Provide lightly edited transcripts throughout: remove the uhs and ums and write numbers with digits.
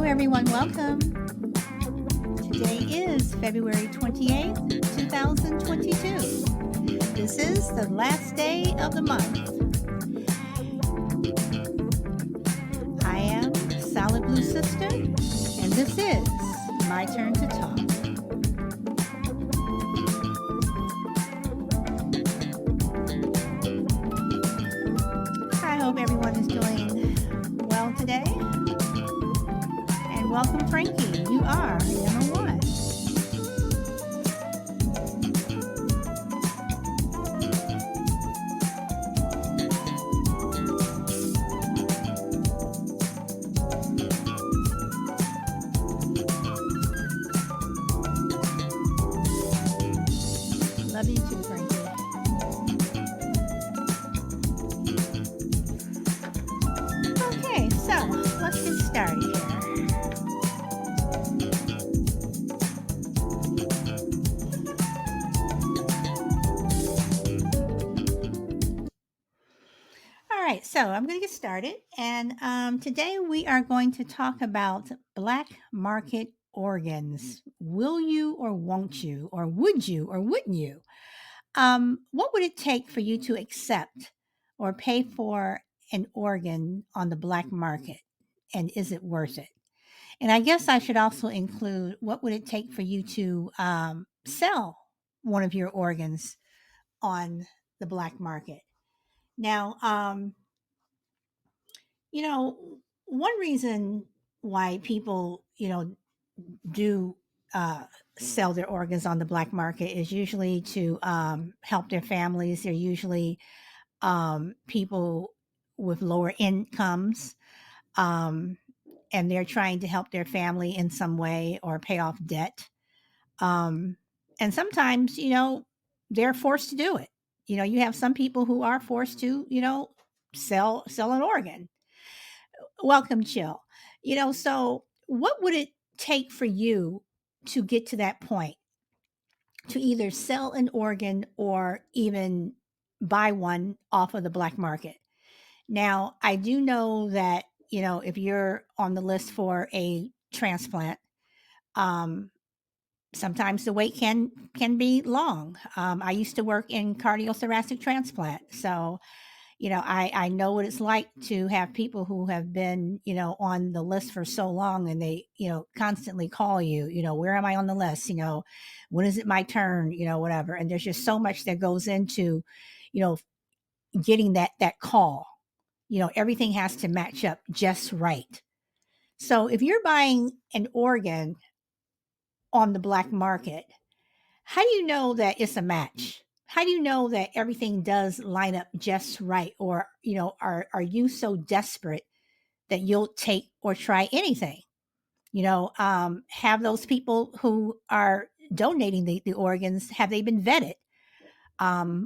everyone. Welcome. Today is February 28th, 2022. This is the last day of the month. I am Solid Blue Sister, and this is My Turn to Talk. I hope everyone is doing well today. And welcome, Frankie. You are number one. Love you too, Frankie. Okay, so let's get started here. All right, so I'm going to get started. And today we are going to talk about black market organs. Will you or won't you, or would you or wouldn't you? What would it take for you to accept or pay for an organ on the black market? And is it worth it? And I guess I should also include what would it take for you to sell one of your organs on the black market? Now, one reason why people, do uh, sell their organs on the black market is usually to help their families. They're usually people with lower incomes, um, and they're trying to help their family in some way or pay off debt. Um, and sometimes, they're forced to do it. You have some people who are forced to, sell an organ. Welcome, chill. So what would it take for you to get to that point to either sell an organ or even buy one off of the black market? Now, I do know that, if you're on the list for a transplant, um, sometimes the wait can be long. I used to work in cardiothoracic transplant, so I know what it's like to have people who have been, on the list for so long and they, constantly call you, where am I on the list? When is it my turn? Whatever. And there's just so much that goes into, you know, getting that call. Everything has to match up just right. So if you're buying an organ on the black market, how do you know that it's a match? How do you know that everything does line up just right? Or, are you so desperate that you'll take or try anything? Have those people who are donating the organs, have they been vetted?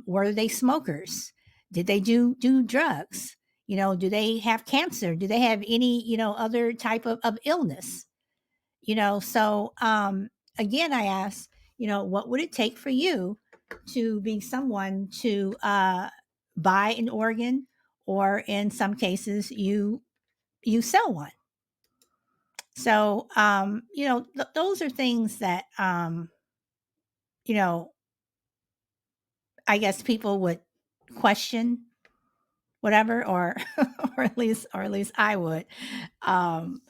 Were they smokers? Did they do drugs? Do they have cancer? Do they have any, other type of illness? So again, I ask, what would it take for you to be someone to buy an organ, or in some cases, you sell one? So those are things that you know, I guess people would question, whatever, or or at least I would, um,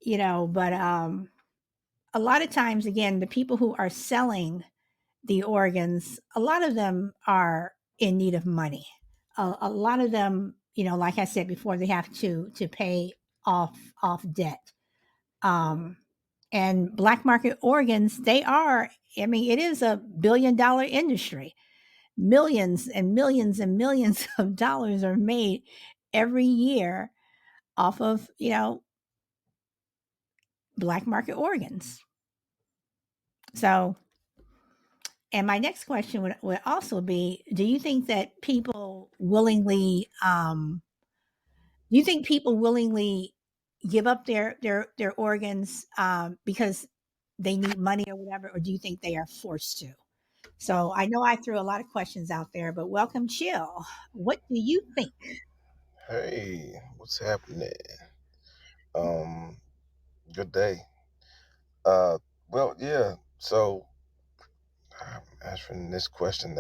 but a lot of times, again, the people who are selling the organs, a lot of them are in need of money. A lot of them, like I said before, they have to pay off debt. Um, and black market organs, they are. I mean, it is a billion-dollar industry. Millions and millions and millions of dollars are made every year off of black market organs. So, and my next question would also be, do you think that people willingly give up their organs because they need money or whatever, or do you think they are forced to? So I know I threw a lot of questions out there, but welcome, chill. What do you think? Hey, what's happening? Um, Good day. Uh, well, yeah. So, answering this question,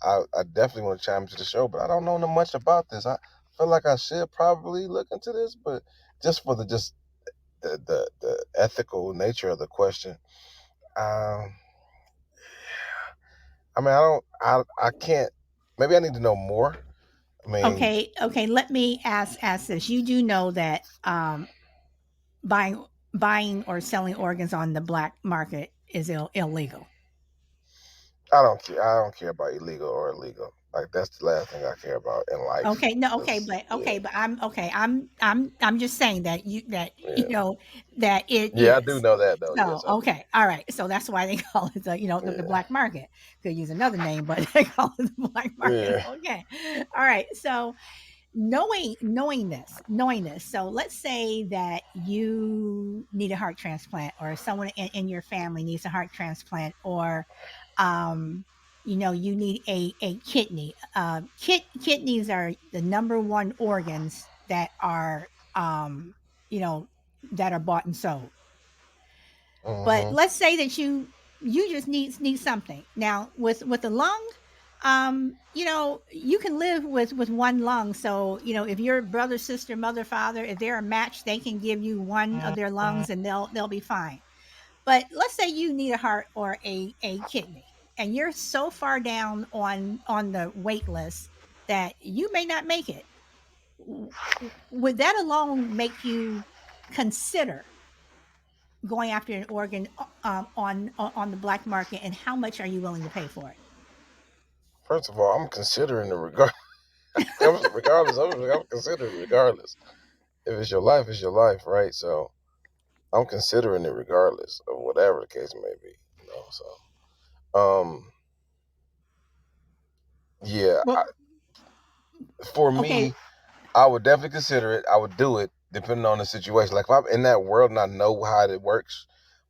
I definitely want to chime into the show, but I don't know much about this. I feel like I should probably look into this, but just for the ethical nature of the question, um, I mean, I can't. Maybe I need to know more. I mean, Okay, okay. Let me ask this. You do know that buying buying or selling organs on the black market is illegal. I don't care. I don't care about illegal or illegal. Like that's the last thing I care about in life. Okay, no, Cause yeah, but I'm okay. I'm just saying that you yeah, know that it yeah. I do is. know that though. So Yes, I do. okay, all right. So that's why they call it the Yeah, black market. Could use another name, but they call it the black market. yeah. Okay, all right. So knowing this, so let's say that you need a heart transplant, or someone in your family needs a heart transplant, or you need a kidney. Kidneys are the number one organs that are you know that are bought and sold. But Mm-hmm. let's say that you just need something. Now with the lung, you can live with one lung. So, if your brother, sister, mother, father, if they're a match, they can give you one of their lungs and they'll be fine. But let's say you need a heart or a kidney, and you're so far down on the wait list that you may not make it. Would that alone make you consider going after an organ on the black market, and how much are you willing to pay for it? First of all, I'm considering the regardless of it. I'm considering regardless. If it's your life, it's your life, right? So I'm considering it regardless of whatever the case may be. Um, yeah. Well, For okay, me, I would definitely consider it. I would do it depending on the situation. Like if I'm in that world and I know how it works.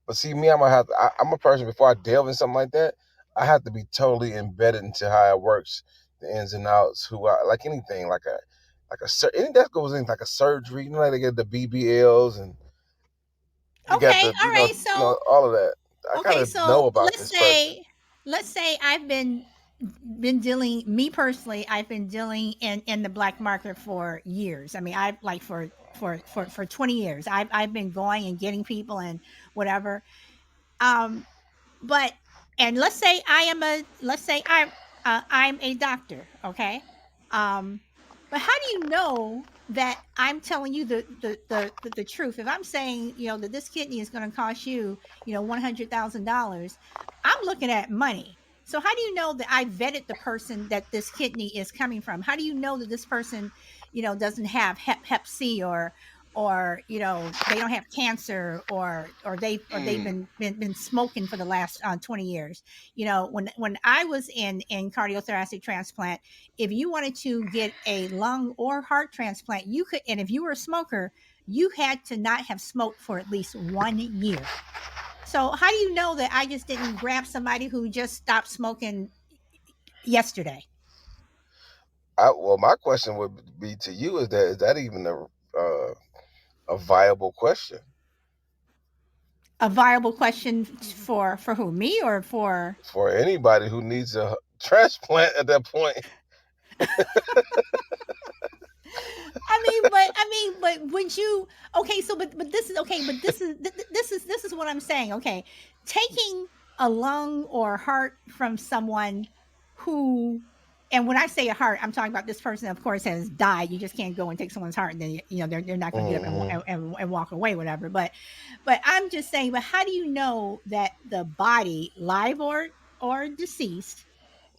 But see, me, I'm gonna have to. I'm a person before I delve in something like that. I have to be totally embedded into how it works, the ins and outs. Like anything, anything that goes in like a surgery. Like they get the BBLs and you got okay, the all right. So all of that. I okay, gotta know so about this person. let's say I've been dealing me personally, I've been dealing in the black market for years. I mean, I've like for 20 years. I've been going and getting people and whatever. Um but and let's say I'm a doctor, okay? But how do you know that I'm telling you the truth? If I'm saying, that this kidney is going to cost you, $100,000, I'm looking at money. So how do you know that I vetted the person that this kidney is coming from? How do you know that this person, doesn't have hep C, or they don't have cancer, or they've Mm. been smoking for the last 20 years. When I was in cardiothoracic transplant, if you wanted to get a lung or heart transplant, you could, and if you were a smoker, you had to not have smoked for at least 1 year. So how do you know that I just didn't grab somebody who just stopped smoking yesterday? Well, my question would be to you: is that even a viable question A viable question for who, me or for? for anybody who needs a transplant at that point? But would you? Okay, so but this is okay, but this is what I'm saying. Okay, taking a lung or heart from someone who, and when I say a heart, I'm talking about this person, of course, has died. You just can't go and take someone's heart, and then they're not going to get up and, Hmm. and walk away, whatever. But I'm just saying. But how do you know that the body, live or deceased,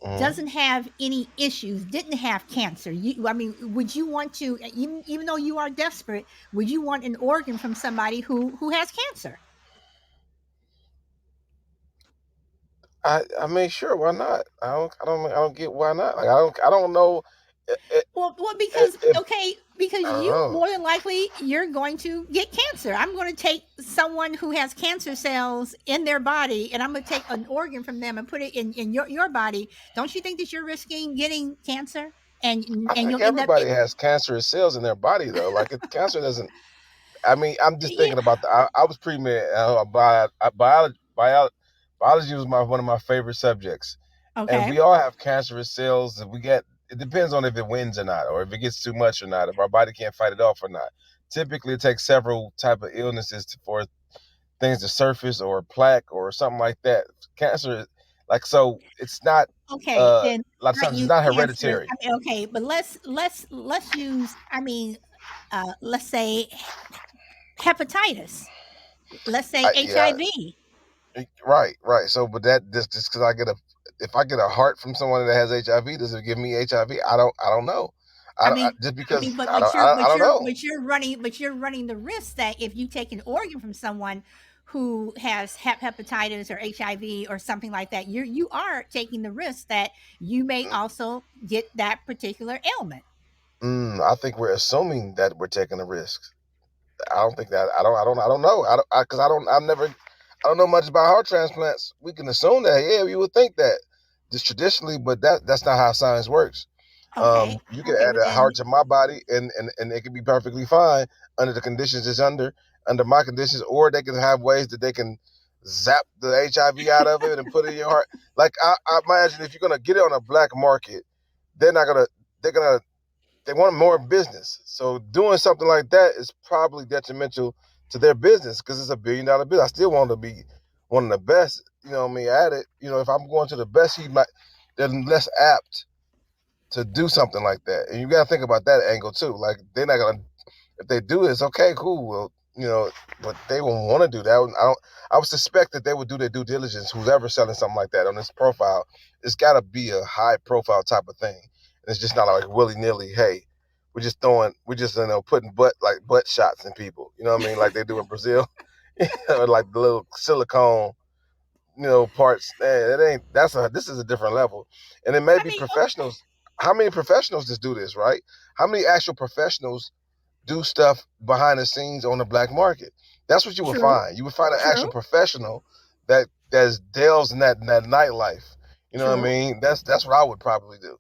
Hmm. doesn't have any issues, didn't have cancer? I mean, would you want to, even though you are desperate, would you want an organ from somebody who has cancer? I mean, sure, why not? I don't get why not. Like I don't know Well, because if okay, because I don't you know. more than likely you're going to get cancer. I'm going to take someone who has cancer cells in their body, and I'm going to take an organ from them and put it in your body. Don't you think that you're risking getting cancer, and I and think you'll end up everybody has cancerous cells in their body though. Like cancer doesn't. I mean, I'm just Yeah. thinking about I was pre-med. Biology was one of my favorite subjects, and Okay. we all have cancerous cells. And we get it depends on if it wins or not, or if it gets too much or not, if our body can't fight it off or not. Typically, it takes several type of illnesses for things to surface, or plaque or something like that. Cancer, like so, it's not Okay. Then like not something. It's use not cancer. hereditary. I mean, okay, but let's use. I mean, let's say hepatitis. Let's say Yeah, HIV. right. So, but that just because if I get a heart from someone that has HIV, does it give me HIV? I don't know. I mean, Just because I but don't know. you're running the risk that if you take an organ from someone who has hepatitis or HIV or something like that, you are taking the risk that you may also get that particular ailment. I think we're assuming that we're taking a risk. I don't think that. I don't know. Because I don't know much about heart transplants. We can assume that. Yeah, we would think that just traditionally, but that's not how science works. Okay, You can okay, add but a then heart to my body, and it can be perfectly fine under the conditions it's under my conditions, or they can have ways that they can zap the HIV out of it and put it in your heart. Like I imagine if you're gonna get it on a black market, they're not gonna they're gonna they want more business. So doing something like that is probably detrimental to their business because it's $1 billion business. I still want to be one of the best, what I mean, at it. If I'm going to the best, they're less apt to do something like that. And you got to think about that angle too. Like they're not gonna, if they do this, okay, cool. Well, but they won't want to do that. I would suspect that they would do their due diligence. Who's ever selling something like that on this profile, it's got to be a high profile type of thing. And it's just not like willy nilly. Hey, we're just putting butt shots in people. You know what I mean? Like they do in Brazil, or like the little silicone parts. Man, it ain't. This is a different level, and it may I be mean, professionals. How many professionals just do this, right? How many actual professionals do stuff behind the scenes on the black market? That's what you would true, find. You would find an actual true, professional that delves in that nightlife. You know what I true. mean? That's what I would probably do,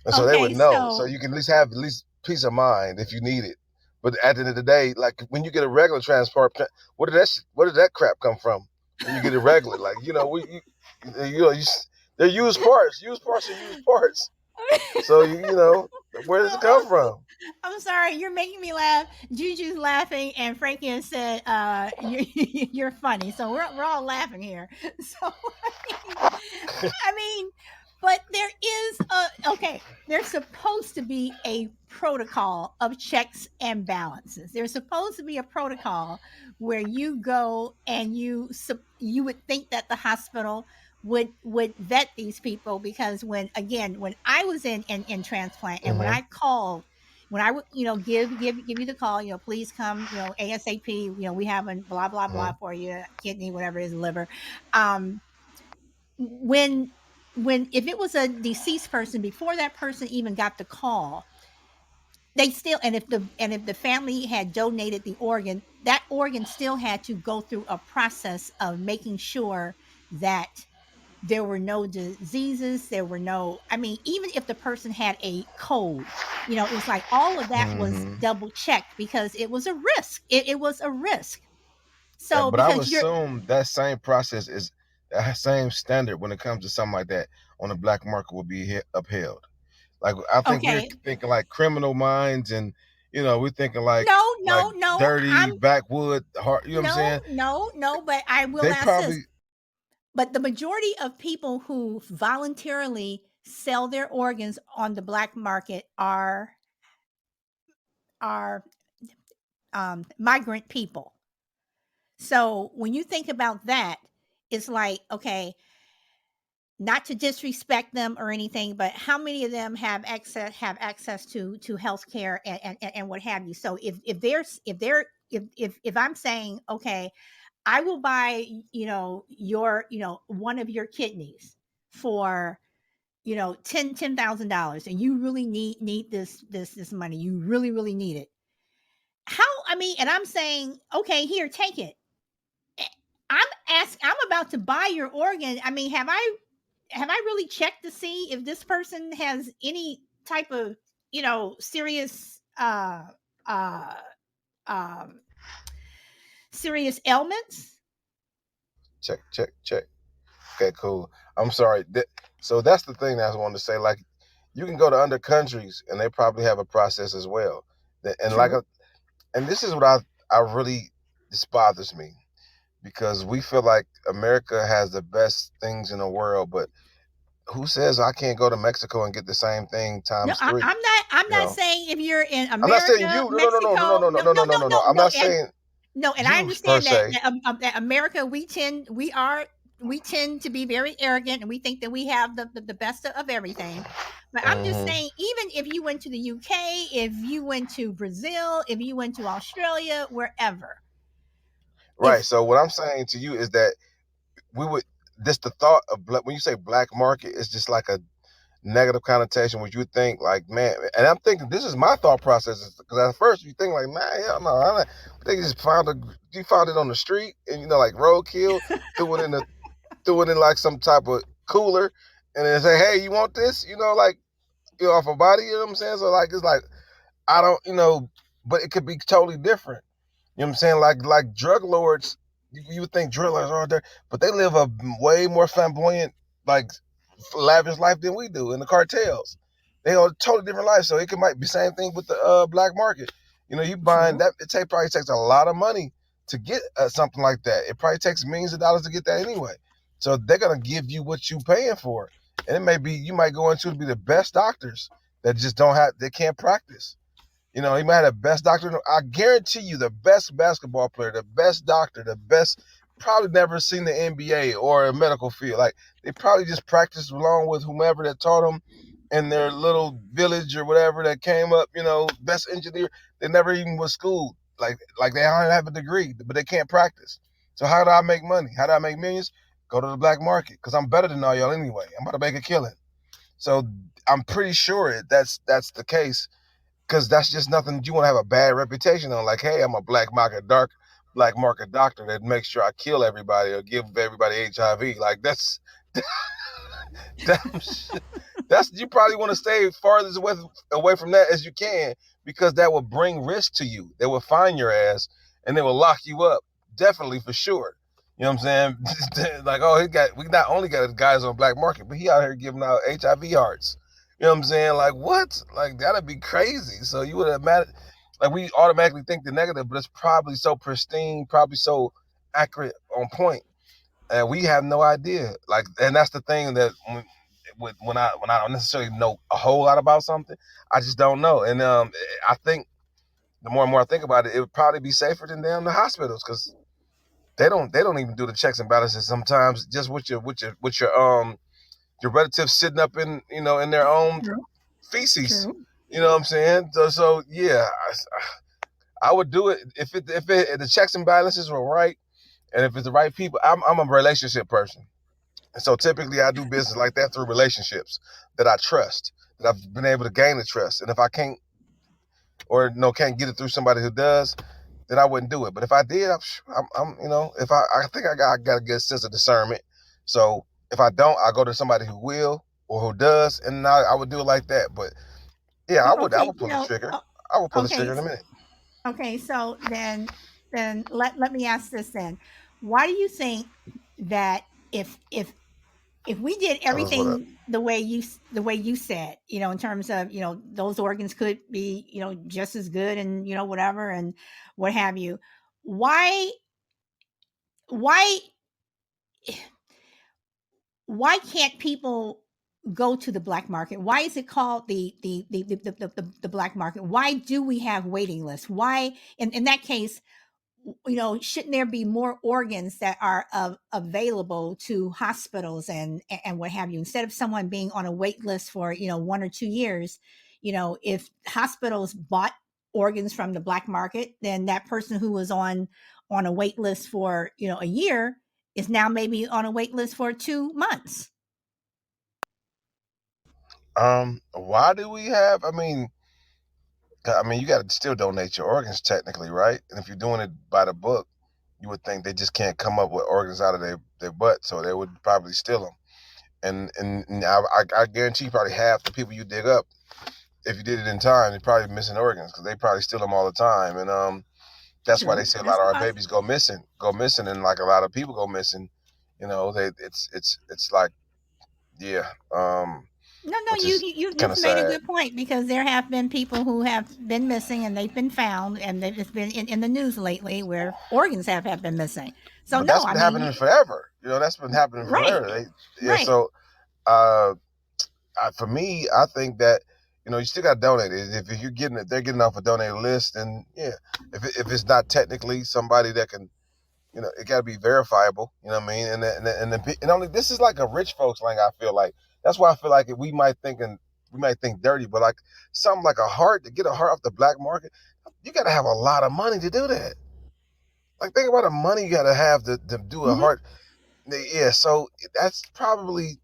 and so they would Okay, know. So so you can at least peace of mind if you need it. But at the end of the day, like when you get a regular transport, where did that crap come from? When you get it regular, like they're used parts. Used parts are used parts. So where does so it come from? I'm sorry, you're making me laugh. Juju's laughing, and Frankie has said, you're funny." So we're all laughing here. So I mean, but there is okay. There's supposed to be a protocol of checks and balances. There's supposed to be a protocol where you go and you would think that the hospital would vet these people, because when I was in transplant, and when Mm-hmm. I called, when I would give you the call, please come, ASAP, we have a blah blah blah Mm-hmm. for you, kidney, whatever it is, liver. um when if it was a deceased person, before that person even got the call, they still, and if the family had donated the organ, that organ still had to go through a process of making sure that there were no diseases, there were no, I mean, even if the person had a cold, it was like all of that was Mm-hmm. double checked, because it was a risk. It was a risk. Yeah, So but I would because you're assume that same process is that same standard when it comes to something like that on the black market will be upheld. Like I think we're okay. thinking like Criminal Minds, and we're thinking No, like no, no. dirty backwood heart. You know what I'm No, saying? no, no, but I will They ask this. probably. But the majority of people who voluntarily sell their organs on the black market are migrant people. So when you think about that, it's like, okay, not to disrespect them or anything, but how many of them have access to healthcare and what have you? So if I'm saying, okay, I will buy, your, one of your kidneys for, $10,000, and you really need this money. You really need it. How, I mean, and I'm saying, okay, here, take it. Eh, I'm about to buy your organ. I mean, have I really checked to see if this person has any type of, serious uh um, serious ailments. Check, check, check. Okay, cool. I'm sorry. So that's the thing that I wanted to say. Like, you can go to other countries and they probably have a process as well. And like, True. and this is what I really, this bothers me because we feel like America has the best things in the world, but who says I can't go to Mexico and get the same thing No, times three? I'm not. I'm You not know, saying if you're in I'm not saying America, you. No, no, no, no, no, Mexico. no, No, no, no, no, no, no, no, no. no, I'm no. not saying No, and I you per understand se. that America, we tend to be very arrogant, and we think that we have the best of everything. But I'm just Hmm. saying, even if you went to the UK, if you went to Brazil, if you went to Australia, wherever, Right. if So what I'm saying to you is that we would. This the thought of when you say black market, it's just like a negative connotation, which you think like, man, and I'm thinking this is my thought process because at first you think like, man, hell no, I think you found it on the street and like roadkill, threw it in the threw it in like some type of cooler, and then say, hey, you want this? Like off a body, you know what I'm saying? So like it's like I don't, but it could be totally different. You know what I'm saying? Like drug lords, you would think drug lords are there, but they live a way more flamboyant, like lavish life than we do in the cartels. They are a totally different life. So it might be the same thing with the black market. You buying true, that, probably takes a lot of money to get something like that. It probably takes millions of dollars to get that anyway. So they're gonna give you what you paying for, and it may be you might go into to be the best doctors that just don't have they can't practice. He might have the best doctor. I guarantee you, the best basketball player, the best doctor, the best, probably never seen the NBA or a medical field. Like, they probably just practiced along with whomever that taught them in their little village or whatever that came up, best engineer. They never even was schooled. Like they don't have a degree, but they can't practice. So how do I make money? How do I make millions? Go to the black market because I'm better than all y'all anyway. I'm about to make a killing. So I'm pretty sure that's the case because that's just nothing that you want to have a bad reputation on. Like, hey, I'm a black market doctor that makes sure I kill everybody or give everybody HIV. Like that's that's you probably want to stay farthest away from that as you can because that will bring risk to you. They will find your ass and they will lock you up. Definitely for sure. You know what I'm saying? Like, oh, we not only got guys on black market, but he out here giving out HIV hearts. You know what I'm saying? Like, what? Like, that'd be crazy. So you would imagine, like, we automatically think the negative, but it's probably so pristine, probably so accurate, on point, and we have no idea. Like, and that's the thing that when I don't necessarily know a whole lot about something, I just don't know. And I think the more and more I think about it, it would probably be safer than damn the hospitals because they don't even do the checks and balances sometimes just with your relatives sitting up in their own true, feces. true. You know what I'm saying? So yeah, I would do it if the checks and balances were right and if it's the right people. I'm a relationship person. And so typically I do business like that through relationships that I trust, that I've been able to gain the trust. And if I can't or no can't get it through somebody who does, then I wouldn't do it. But if I did, I'm if I think I got a good sense of discernment. So if I don't, I go to somebody who will or who does, and I would do it like that. But yeah, I Okay, would pull the trigger. I would pull the okay, trigger in a minute. okay. So then let me ask this then. Why do you think that if we did Tell us what up. everything the way you said, in terms of those organs could be just as good and whatever and what have you, why why why can't people go to the black market? Why is it called the black market? Why do we have waiting lists? Why in that case, shouldn't there be more organs that are available to hospitals and what have you, instead of someone being on a wait list for 1 or 2 years? If hospitals bought organs from the black market, then that person who was on a wait list for a year is now maybe on a wait list for 2 months. Why do we have? I mean, you got to still donate your organs technically, right? And if you're doing it by the book, you would think they just can't come up with organs out of their butt, so they would probably steal them. And I guarantee you probably half the people you dig up, if you did it in time, they're probably missing organs because they probably steal them all the time. And That's why they True. say a lot That's of a our babies go missing, and like a lot of people go missing. You know, it's like yeah, No, no, which is kind you've of made a sad. good point because there have been people who have been missing and they've been found, and it's been in the news lately where organs have been missing. So But no, that's I been mean, happening forever. You know, that's been happening right, forever. Yeah. right. So uh, for me, I think that you still got to donate. If you're getting it, they're getting off a donated list, and yeah, if it's not technically somebody that can, it got to be verifiable. You know what I mean? And only this is like a rich folks thing. I feel like that's why I feel like we might think dirty, but like something like a heart to get a heart off the black market, you got to have a lot of money to do that. Like think about the money you got to have to do a Hmm. heart. Yeah, so that's probably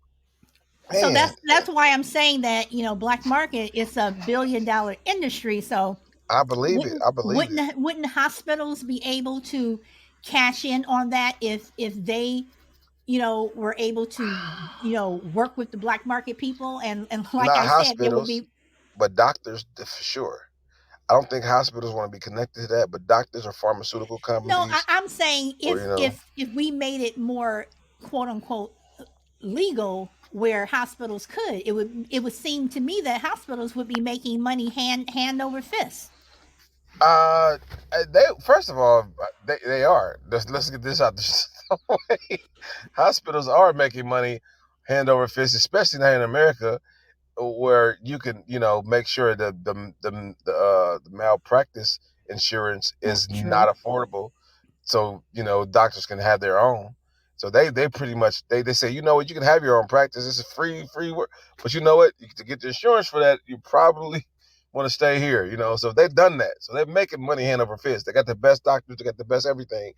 So man. that's why I'm saying that black market is a $1 billion industry. So I believe it. wouldn't I believe it. wouldn't hospitals be able to cash in on that if they were able to work with the black market people, and like Not I said, there would hospitals, be. but doctors for sure. I don't think hospitals want to be connected to that, but doctors or pharmaceutical No, companies I'm saying or if we made it more quote unquote legal where hospitals could, it would seem to me that hospitals would be making money hand over fist. uh they first of all they are. Let's get this out the way. Hospitals are making money hand over fist, especially now in America where you can make sure that the malpractice insurance is not True. affordable, so doctors can have their own. So they pretty much they say, you know what, you can have your own practice, this is free work, but you know what, to get the insurance for that you probably want to stay here. So they've done that, so they're making money hand over fist. They got the best doctors, they got the best everything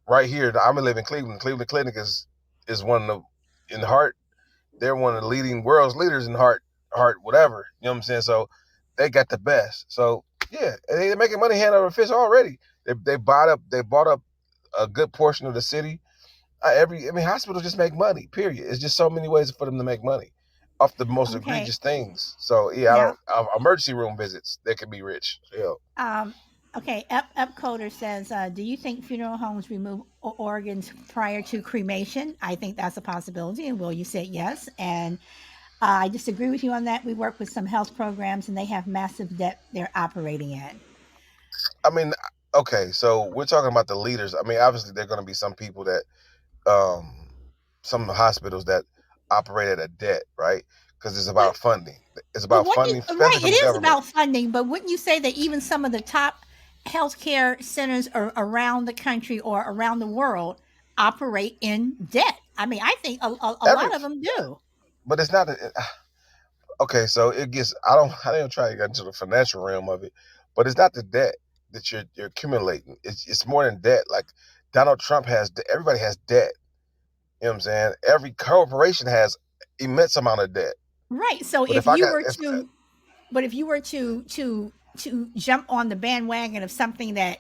right here. I'm gonna live in Cleveland Clinic is one of the in heart, they're one of the leading world's leaders in heart, whatever. You know what I'm saying? So they got the best. So yeah, and they're making money hand over fist already. They bought up a good portion of the city. Hospitals just make money. Period. It's just so many ways for them to make money off the most Okay. egregious things. So yeah, I Yeah. don't. Emergency room visits, they can be rich. Yeah. Um, okay. Upcoder says, do you think funeral homes remove organs prior to cremation? I think that's a possibility. And Will, you said yes. And I disagree with you on that. We work with some health programs, and they have massive debt they're operating in. I mean, okay, so we're talking about the leaders. Obviously, there are going to be some people that um, some of the hospitals that operate at a debt, right? Because it's But about funding. It's but about what you funding, right, especially it from the is government. about funding. But wouldn't you say that even some of the top healthcare centers around the country or around the world operate in debt? I mean, I think a Every, lot of them do. but it's not. Okay, so it gets. I don't try to get into the financial realm of it, but it's not the debt that you're accumulating. It's more than debt. Like Donald Trump has. Everybody has debt. You know what I'm saying? Every corporation has immense amount of debt. Right. So But if if I you got, were if to But if you were to jump on the bandwagon of something that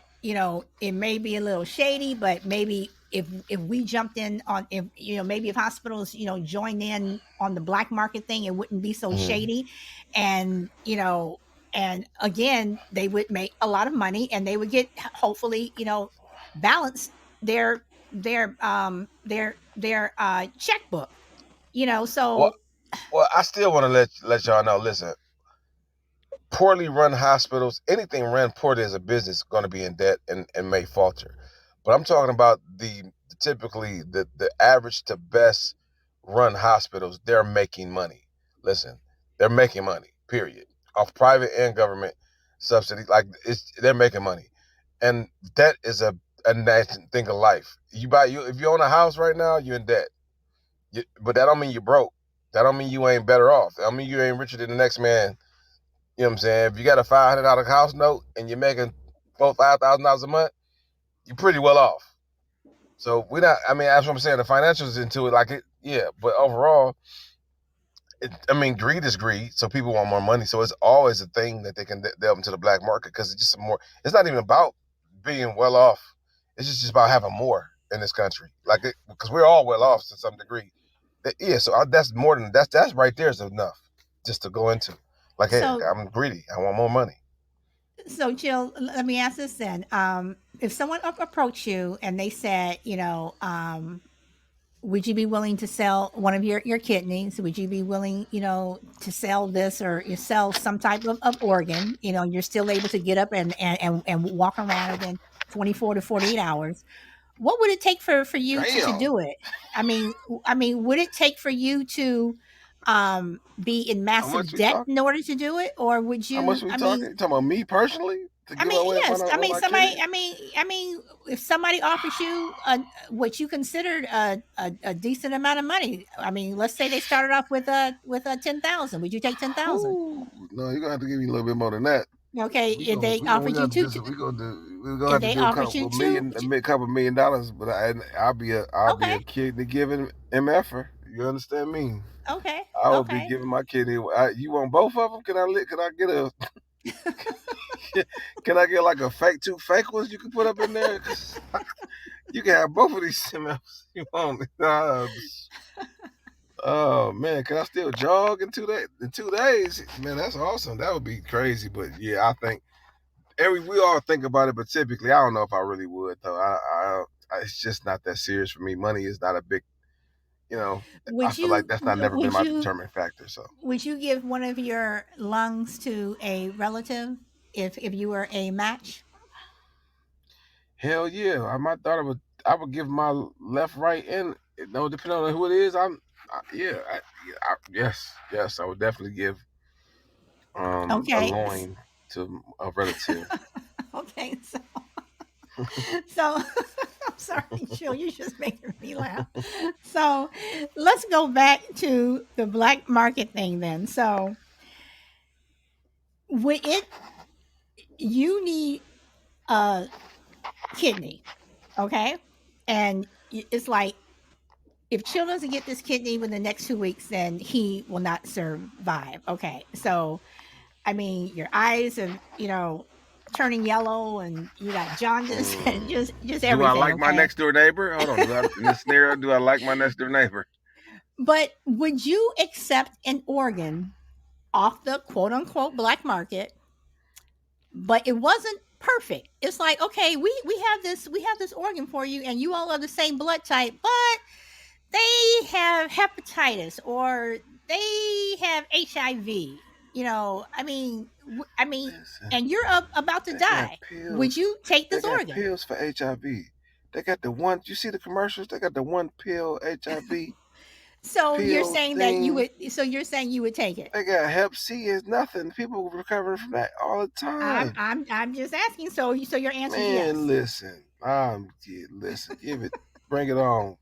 it may be a little shady, but maybe if we jumped in on, if maybe if hospitals joined in on the black market thing, it wouldn't be so Mhm. shady, and and again they would make a lot of money, and they would get, hopefully, balance their checkbook, well, so. I still want to let y'all know. Listen, poorly run hospitals, anything run poorly as a business, going to be in debt and may falter. But I'm talking about typically the average to best run hospitals. They're making money. Listen, they're making money. Period. Off private and government subsidy, like they're making money, and debt is a natural thing of life. If you own a house right now, you're in debt. But that don't mean you're broke. That don't mean you ain't better off. I mean you ain't richer than the next man. You know what I'm saying? If you got a $500 house note and you're making $5,000 a month, you're pretty well off. So we not. That's what I'm saying. The financials into it, like it, yeah. But overall, greed is greed. So people want more money. So it's always a thing that they can delve into the black market because it's just more. It's not even about being well off. It's just about having more in this country. Because we're all well off to some degree. Yeah. So that's more than that's right there is enough just to go into. Like, hey, so I'm greedy. I want more money. So, Jill, let me ask this then. If someone approached you and they said, would you be willing to sell one of your kidneys? Would you be willing, to sell this or you sell some type of organ? You're still able to get up and walk around within 24 to 48 hours. What would it take for you to Damn. do it? Would it take for you to be in How much massive we debt talking? in order to do it, or would How much you? we talking? You talking about me personally to give away Yes. one of my Somebody. kidneys? If somebody offers you what you considered a decent amount of money, let's say they started off with a 10,000. Would you take 10,000? Whew. No, you're gonna have to give me a little bit more than that. Okay, We if gonna they we gonna we offered you got to two, do we're gonna if have to they do a offered you couple two, million, a couple $1 million, but I'll be okay, a kidney giving MFer. You understand me? okay, I will be okay. giving my kidney. You want both of them? Can I get a? Can I get like a two fake ones you can put up in there? You can have both of these MFs. You want? Oh man, can I still jog in 2 days? In 2 days, man, that's awesome. That would be crazy. But yeah, I think we all think about it, but typically, I don't know if I really would though. It's just not that serious for me. Money is not a big, you know. I Would feel like you that's not never been would my you determining factor. So would you give one of your lungs to a relative if you were a match? hell yeah, I would give my left, right, and depending on who it is, yes, I would definitely give a Okay. loin to a relative. Okay, so I'm sorry, Jill, you're just making me laugh. So let's go back to the black market thing then. So when you need a kidney, okay, and it's like if Chill doesn't get this kidney within the next 2 weeks, then he will not survive. Okay, so your eyes are, turning yellow and you got jaundice and Mm. just Do I everything, like my okay? next door neighbor? Hold on. In this scenario, do I like my next door neighbor? But would you accept an organ off the quote unquote black market, but it wasn't perfect? It's like, okay, we have this organ for you and you all are the same blood type, but they have hepatitis or they have HIV. Listen, And you're about to they got die. Would pills. you take They this got organ? pills for HIV. They got the one. You see the commercials? They got the one pill HIV So you're pill saying that you thing. would. So you're saying you would take it. They got Hep C is nothing. People recovering from that all the I'm time. I'm I'm just asking. So your answer is Man, yes. listen. Listen. Give it. Bring it on.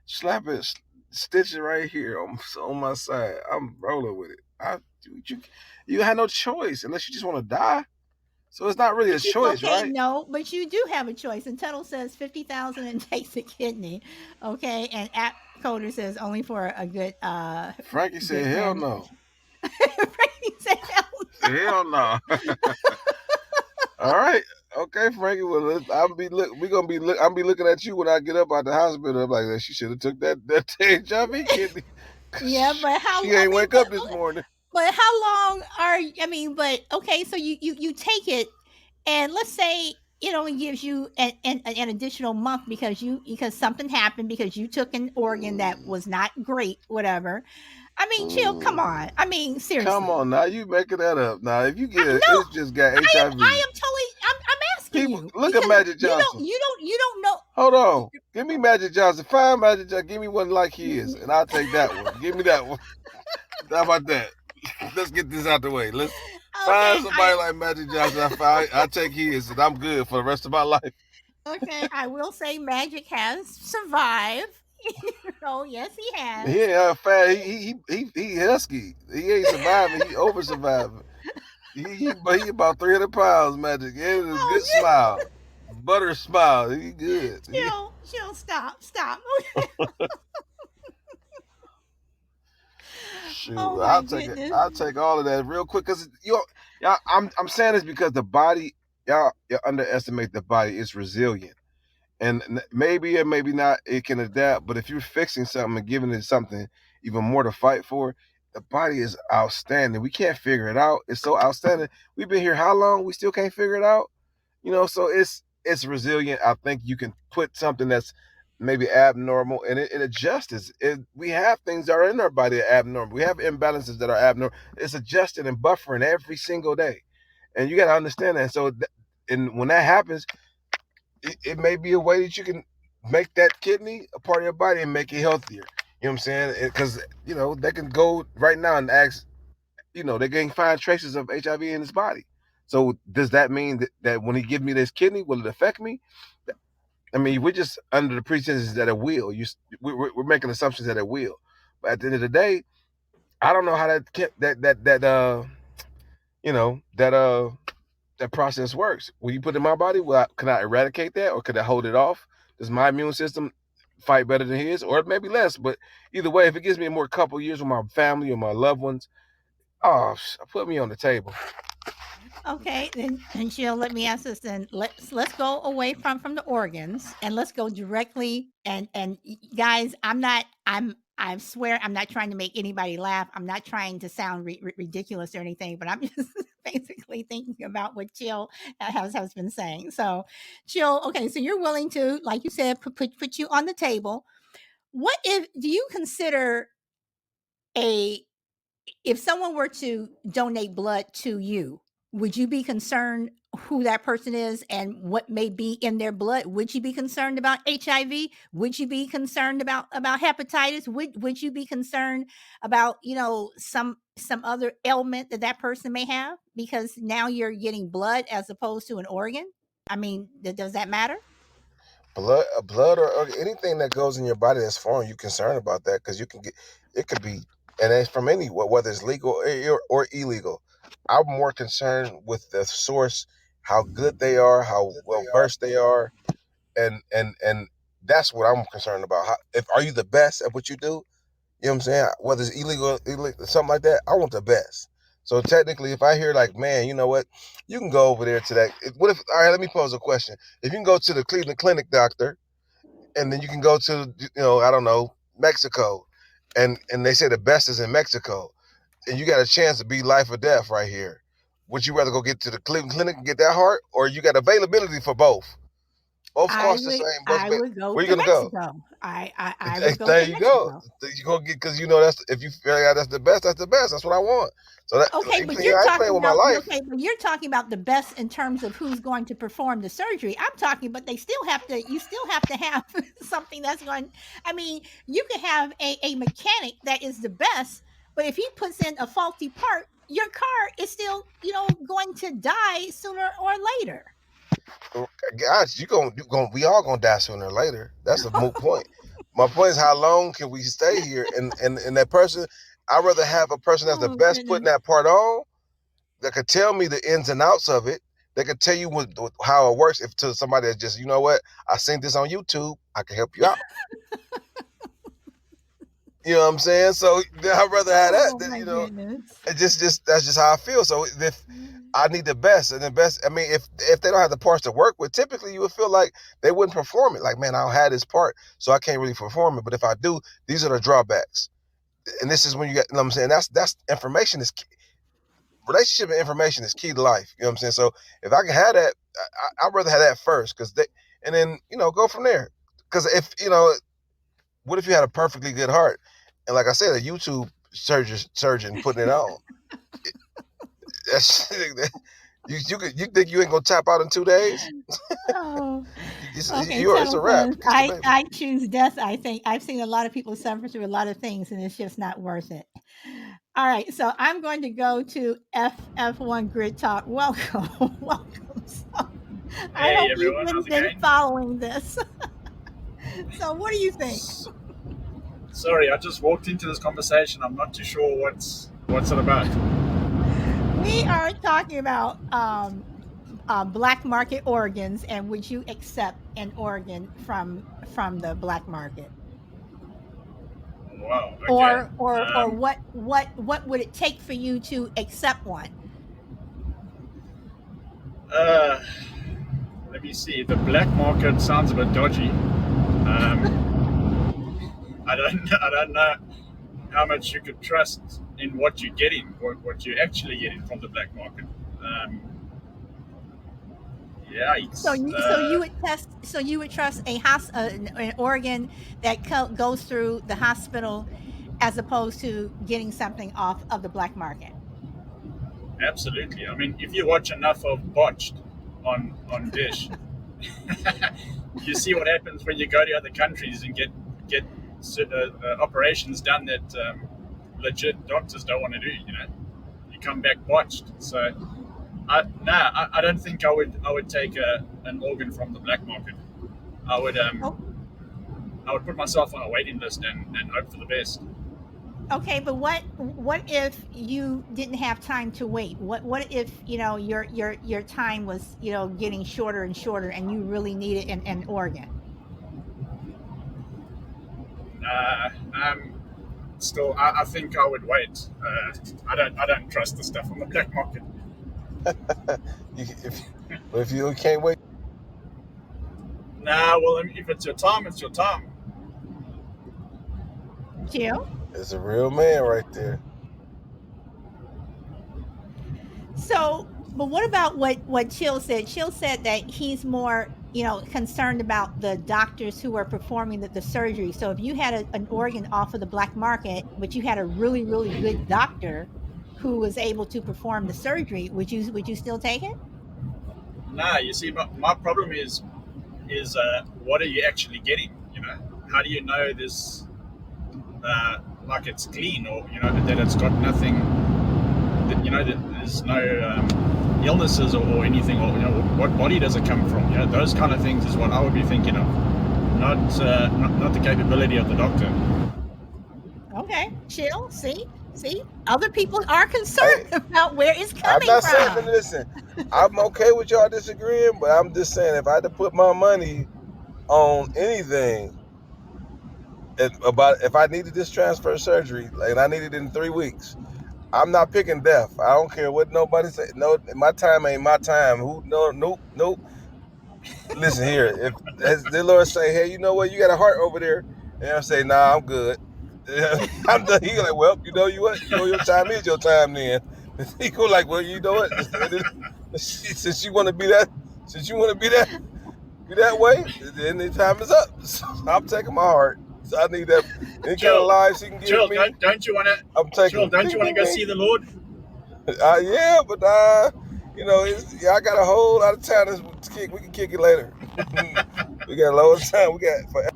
Slap it. Stitch it right here on my side. I'm rolling with it. You, you had no choice unless you just want to die. So it's not really a But you choice, okay? right? No, but you do have a choice. And Tuttle says 50,000 and takes a kidney. Okay, and App Coder says only for a good Frankie said, good "Hell man. no, Frankie said hell no. hell no." All right, okay, Frankie. Well, we gonna be look. I'm be looking at you when I get up out the hospital. I'm like, she should have took that HIV kidney. Yeah, but She ain't wake up this morning. but how long are but okay, so you take it, and let's say it only gives you an additional month because something happened because you took an organ that Mm, was not great, whatever. Chill, come mm. on. Come Seriously. on now, you making that up. Now, if you get No, it's just got HIV. I am totally. I'm asking People, you look at because Magic Johnson. you don't know. Hold on, give me Magic Johnson. Find Magic Johnson. Give me one like his, and I'll take that one. Give me that one. How about that? Let's get this out the way. Let's find Okay, somebody like Magic Johnson. I take his, and I'm good for the rest of my life. I will say Magic has survived. Yes, he has. He ain't fat. He husky. He ain't surviving. He over surviving. He about 300 pounds. Magic. He has a good Oh, smile, butter smile. He good. chill, stop. Oh Shoot, my I'll take it. goodness. I'll take all of that real quick because y'all. I'm saying this because the body y'all underestimate the body. It's resilient, and maybe and maybe not it can adapt. But if you're fixing something and giving it something even more to fight for, the body is outstanding. We can't figure it out. It's so outstanding. We've been here how long? We still can't figure it out. So it's resilient. I think you can put something that's maybe abnormal and it adjusts. We have things that are in our body that are abnormal. We have imbalances that are abnormal. It's adjusting and buffering every single day, and you got to understand that. So, and when that happens, it may be a way that you can make that kidney a part of your body and make it healthier. You know what I'm saying? Because they can go right now and ask. They can find traces of HIV in his body. So does that mean that when he gives me this kidney, will it affect me? I mean, we're just under the pretenses that it will. We're making assumptions that it will. But at the end of the day, I don't know how that process works. When you put it in my body, can I eradicate that, or could I hold it off? Does my immune system fight better than his, or maybe less? But either way, if it gives me more couple years with my family or my loved ones, put me on the table. Okay, then Jill, let me ask this then. Let's go away from the organs and let's go directly and guys, I swear I'm not trying to make anybody laugh. I'm not trying to sound ridiculous or anything, but I'm just basically thinking about what Jill has been saying. So, Jill, okay, so you're willing to, like you said, put you on the table. What do you consider if someone were to donate blood to you, would you be concerned who that person is and what may be in their blood? Would you be concerned about HIV? Would you be concerned about hepatitis? Would you be concerned about some other ailment that person may have, because now you're getting blood as opposed to an organ? I mean, does that matter? Blood or anything that goes in your body that's foreign, you're concerned about that because you can get it could be, and it's from whether it's legal or illegal. I'm more concerned with the source, how good they are, how well versed they are, and that's what I'm concerned about. Are you the best at what you do? You know what I'm saying? Whether it's illegal, something like that, I want the best. So technically, if I hear like, man, you know what, you can go over there to that. What if? All right, let me pose a question. If you can go to the Cleveland Clinic doctor, and then you can go to, I don't know, Mexico, and they say the best is in Mexico, and you got a chance to be life or death right here. Would you rather go get to the Cleveland Clinic and get that heart, or you got availability for both? Both cost the same. I would go where to you gonna Mexico. go? I would go There to you Mexico. go. You gonna get, because that's, if you feel like that's the best, that's the best. That's what I want. So that Okay, but I you're ain't talking playing with my about life. you're talking about the best in terms of who's going to perform the surgery. I'm talking, but you still have to have something that's going. I mean, you could have a mechanic that is the best, but if he puts in a faulty part, your car is still going to die sooner or later. Gosh, we all gonna die sooner or later. That's a moot point. My point is, how long can we stay here? And that person, I'd rather have a person that's the best putting that part on, that could tell me the ins and outs of it. They could tell you how it works. If to somebody that's just, I seen this on YouTube, I can help you out. You know what I'm saying? So I'd rather have that than, it's just that's just how I feel. So if I need the best, and the best, I mean, if they don't have the parts to work with, typically you would feel like they wouldn't perform it. Like, man, I don't have this part, so I can't really perform it. But if I do, these are the drawbacks. And this is when you get, what I'm saying? That's information is key. Relationship and information is key to life. You know what I'm saying? So if I can have that, I'd rather have that first, and then go from there. Because what if you had a perfectly good heart, and like I said, a YouTube surgeon putting it on? You think you ain't gonna tap out in 2 days? Oh, It's a wrap. I choose death. I think I've seen a lot of people suffer through a lot of things, and it's just not worth it. All right, so I'm going to go to F1 Grid Talk. Welcome, welcome. So, I hope everyone, you've been following this. So, what do you think? Sorry, I just walked into this conversation. I'm not too sure what's it about. We are talking about black market organs, and would you accept an organ from the black market? Wow. Okay. Or what would it take for you to accept one? Let me see. The black market sounds a bit dodgy. I don't know how much you could trust in what you're getting, what you're actually getting from the black market. Um, yeah, So it's you would trust an organ that goes through the hospital as opposed to getting something off of the black market. absolutely. I mean, if you watch enough of Botched on Dish, you see what happens when you go to other countries and get operations done that legit doctors don't want to do. You come back botched. So I don't think I would take an organ from the black market. I would Oh, I would put myself on a waiting list and hope for the best. okay, but what if you didn't have time to wait? What if your time was getting shorter and shorter, and you really needed an organ? I'm still. I think I would wait. I don't trust the stuff on the black market. If you can't wait, Nah, well, if it's your time, it's your time. Jill? it's a real man right there. So, but what about what Chill said? Chill said that he's more, concerned about the doctors who are performing the surgery. So, if you had an organ off of the black market, but you had a really, really good doctor who was able to perform the surgery, would you still take it? Nah, you see, my problem is what are you actually getting? How do you know this like it's clean, or that it's got nothing, that that there's no illnesses or anything, or what body does it come from? Those kind of things is what I would be thinking of, not the capability of the doctor. Okay, Chill. See, other people are Hey, concerned about where it's I'm coming not saying, from. listen, I'm okay with y'all disagreeing, but I'm just saying if I had to put my money on anything about if I needed this transfer surgery and I needed it in 3 weeks, I'm not picking death. I don't care what nobody say. No, my time ain't my time. Who? No, nope, nope. Listen here. If as the Lord say, hey, you know what? You got a heart over there, and I say, nah, I'm good. I'm done. He like, well, you what? Your time is your time. Then he go like, well, you know what? Since you want to be that, since you want to be that way, then the time is up. So I'm taking my heart. So I need that any kind of Jill, lives he can give Jill, me. don't you want to? I'm taking Jill, them. don't you Ding, want to ding, go ding. see the Lord? Yeah, but I got a whole lot of time. We can kick it later. We got a lot of time. We got forever.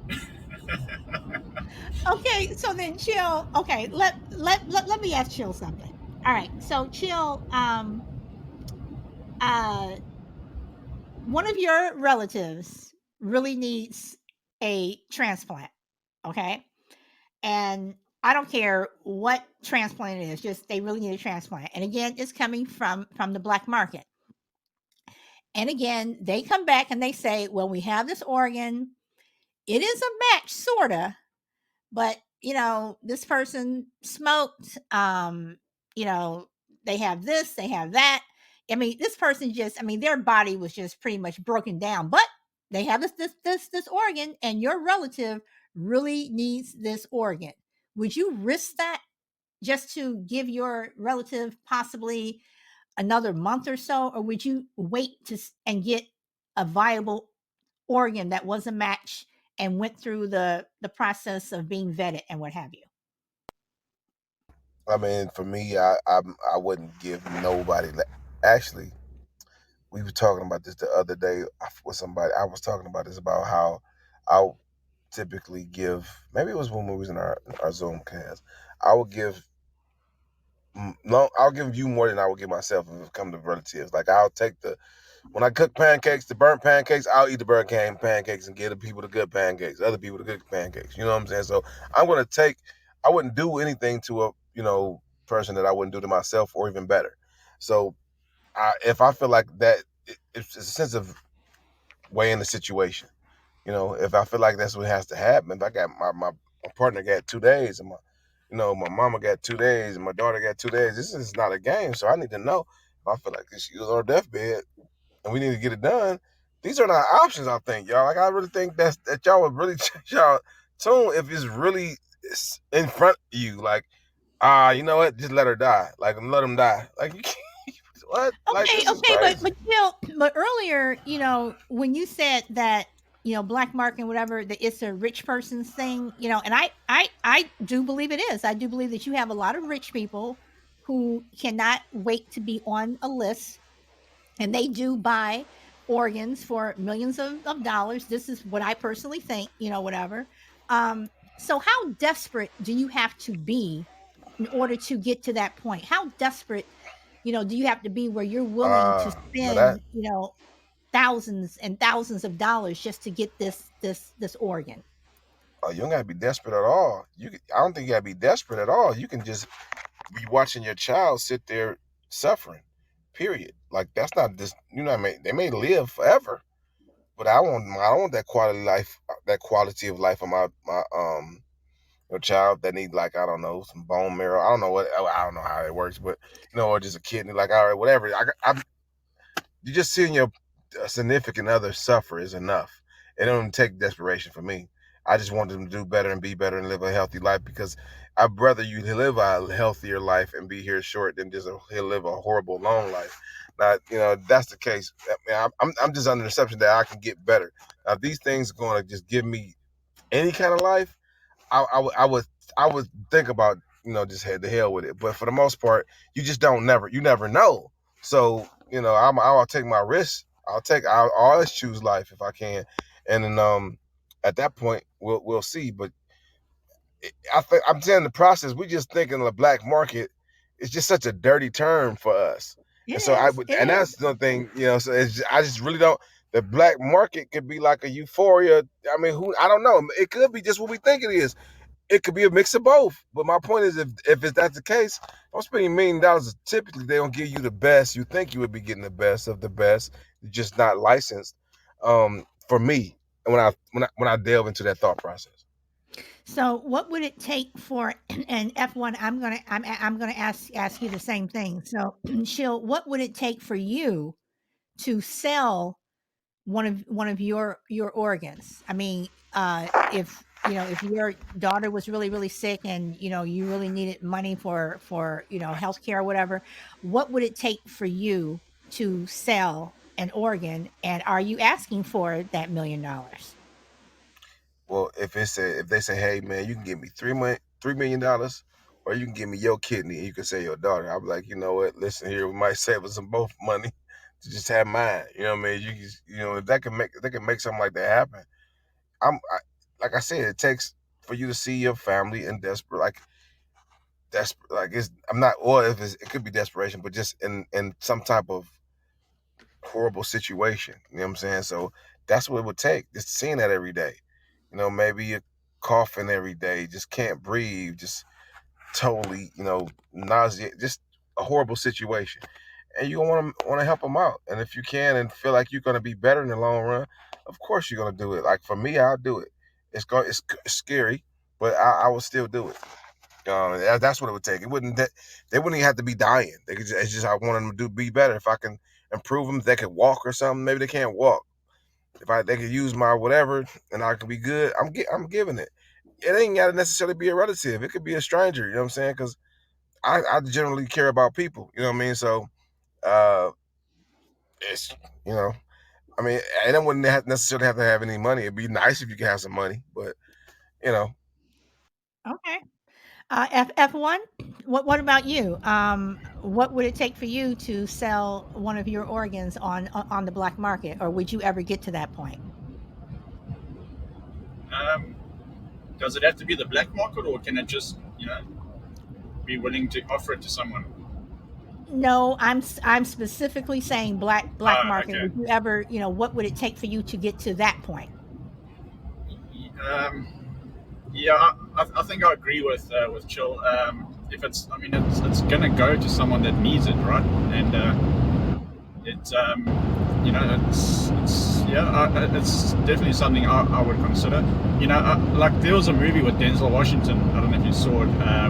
Okay, so then Chill. Okay, let me ask Chill something. All right, so Chill, uh, one of your relatives really needs a transplant. Okay, and I don't care what transplant it is, just they really need a transplant. And again, it's coming from the black market. And again, they come back and they say, "Well, we have this organ. It is a match, sorta, but this person smoked. You know, they have this, they have that. I mean, this person just, I mean, their body was just pretty much broken down, but they have this organ, and your relative really needs this organ. Would you risk that just to give your relative possibly another month or so, or would you wait and get a viable organ that was a match and went through the process of being vetted and what have you? I mean, for me, I wouldn't give nobody. Actually, we were talking about this the other day with somebody. I was talking about this about how I typically give. Maybe it was when we was in our Zoom cast. I would give no. I'll give you more than I would give myself if it come to relatives. Like I'll take the when I cook pancakes, the burnt pancakes, I'll eat the burnt pancakes and give the people the good pancakes, other people the good pancakes. You know what I'm saying? So I'm gonna take. I wouldn't do anything to a person that I wouldn't do to myself, or even better. So if I feel like that, it's a sense of weighing the situation. If I feel like that's what has to happen, if I got my partner got 2 days, and my mama got 2 days, and my daughter got 2 days. This is not a game, so I need to know if I feel like she was on her deathbed and we need to get it done. These are not options, I think, y'all. Like I really think that y'all would really change y'all tune if it's really in front of you. Like You know what? Just let her die. Like, let him die. Like, you can't, what? Like, Okay, this is okay, but crazy. Jill, but earlier, when you said that, black market, whatever, that it's a rich person's thing, and I do believe it is. I do believe that you have a lot of rich people who cannot wait to be on a list, and they do buy organs for millions of dollars. This is what I personally think, whatever. Um, so how desperate do you have to be in order to get to that point? How desperate, do you have to be where you're willing to Now that spend, thousands and thousands of dollars just to get this organ? you don't gotta be desperate at all. I don't think you gotta be desperate at all. You can just be watching your child sit there suffering. Period. Like, that's not this. You know what I mean? They may live forever, but I don't want that quality life, that quality of life of my a child that need, like, I don't know, some bone marrow. I don't know how it works, but or just a kidney. Like, all right, whatever. You just seeing your significant other suffer is enough. It don't take desperation for me. I just want them to do better and be better and live a healthy life, because I'd rather you live a healthier life and be here short than just live a horrible long life. Now, if that's the case, I mean, I'm just under the assumption that I can get better. Now, if these things are going to just give me any kind of life, I would think about, just head to hell with it. But for the most part, you never know. So, I'll take my risks. I'll always choose life if I can, and then at that point we'll see. But I'm saying the process. We just thinking the black market is just such a dirty term for us, It and so I is. would, It and is. that's the thing. So I just really don't. The black market could be like a euphoria. I mean, I don't know. It could be just what we think it is. It could be a mix of both. But my point is, if that's the case, I'm spending $1 million. Typically, they don't give you the best. You think you would be getting the best of the best. You're just not licensed. For me, and when I delve into that thought process. So, what would it take for and F1? I'm gonna ask you the same thing. So, Sheil, what would it take for you to sell one of your organs? I mean, if your daughter was really really sick and you really needed money for healthcare or whatever, what would it take for you to sell an organ? And are you asking for that $1 million? Well, if they say, hey man, you can give me $3 million, or you can give me your kidney and you can say your daughter, I'll be like, you know what? Listen here, we might save us some both money to just have mine. You know what I mean? If that can make something like that happen. Like I said, it takes for you to see your family in desperate, like, it's I'm not, or if it could be desperation, but just in some type of horrible situation. You know what I'm saying? So that's what it would take. Just seeing that every day. Maybe you're coughing every day, just can't breathe, just totally, nausea, just a horrible situation. And you want to help them out. And if you can and feel like you're going to be better in the long run, of course you're going to do it. Like, for me, I'll do it. It's scary, but I will still do it. That's what it would take. They wouldn't even have to be dying. It's just I want them to be better. If I can improve them, if they could walk or something. Maybe they can't walk. If they could use my whatever and I could be good, I'm giving it. It ain't got to necessarily be a relative. It could be a stranger. You know what I'm saying? Because I generally care about people. You know what I mean? So uh, it's you know, I mean, and it wouldn't necessarily have to have any money. It'd be nice if you could have some money, but you know, Okay. F1, what about you? What would it take for you to sell one of your organs on the black market, or would you ever get to that point? Um, does it have to be the black market, or can it just be willing to offer it to someone? No, I'm specifically saying black market. Okay. Would you ever, what would it take for you to get to that point? Um, yeah, I think I agree with Chill. If I mean, it's gonna go to someone that needs it, right? And it's it's definitely something I would consider. Like, there was a movie with Denzel Washington. I don't know if you saw it,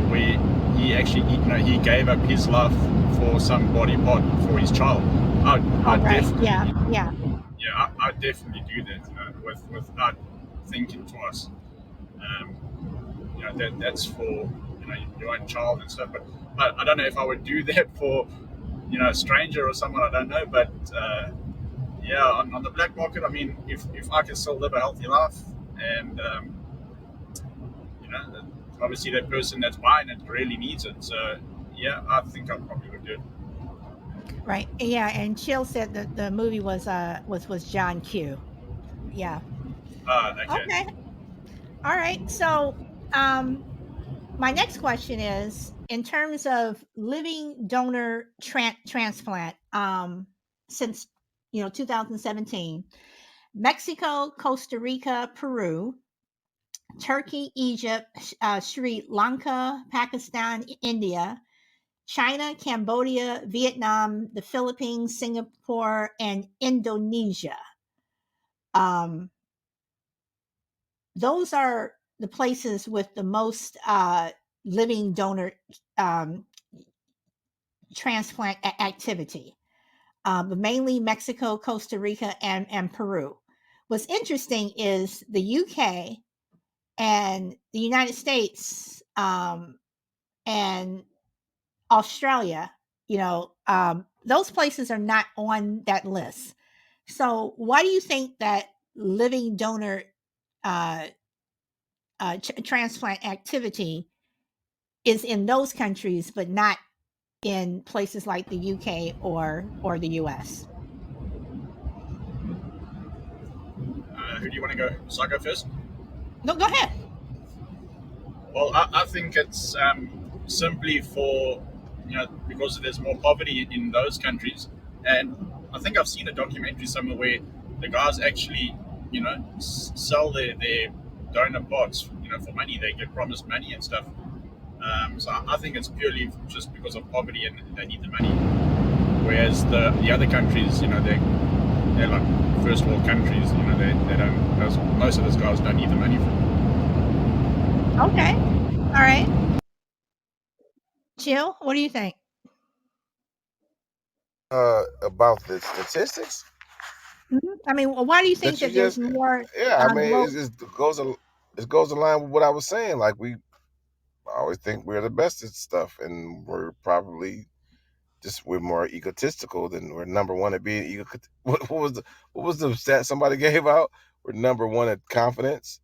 where he actually he gave up his life for some body part for his child. I Oh, right. Yeah, definitely, yeah. yeah, I definitely do that without thinking twice. Um, that's for your own child and stuff. But I don't know if I would do that for a stranger or someone I don't know. But yeah, on the black market, I mean, if I can still live a healthy life, and you know, obviously that person that's buying it really needs it. So yeah, I think I probably would do it. Right. Yeah. And Chill said that the movie was John Q. Yeah. Okay. Okay. All right. So, my next question is in terms of living donor transplant, since 2017, Mexico, Costa Rica, Peru, Turkey, Egypt, Sri Lanka, Pakistan, India, China, Cambodia, Vietnam, the Philippines, Singapore, and Indonesia. Um, those are the places with the most living donor um, transplant activity, but mainly Mexico, Costa Rica, and Peru. What's interesting is the UK and the United States, and Australia, those places are not on that list. So, why do you think that living donor uh, transplant activity is in those countries, but not in places like the UK or the US? Who do you want to go? So I go first. No, go ahead. Well, I think it's simply for because there's more poverty in those countries, and I think I've seen a documentary somewhere where the guys actually sell their donor pots for money. They get promised money and stuff. So I think it's purely just because of poverty and they need the money. Whereas the other countries, they're like first world countries. They don't. Most of those guys don't need the money for. Okay. All right. Chill. What do you think? About the statistics I mean, why do you think that you that there's just, more yeah, I mean, global? it goes along with what I was saying. Like we always think we're the best at stuff, and we're more egotistical than we're number one at being ego. What was the stat somebody gave out? We're number one at confidence,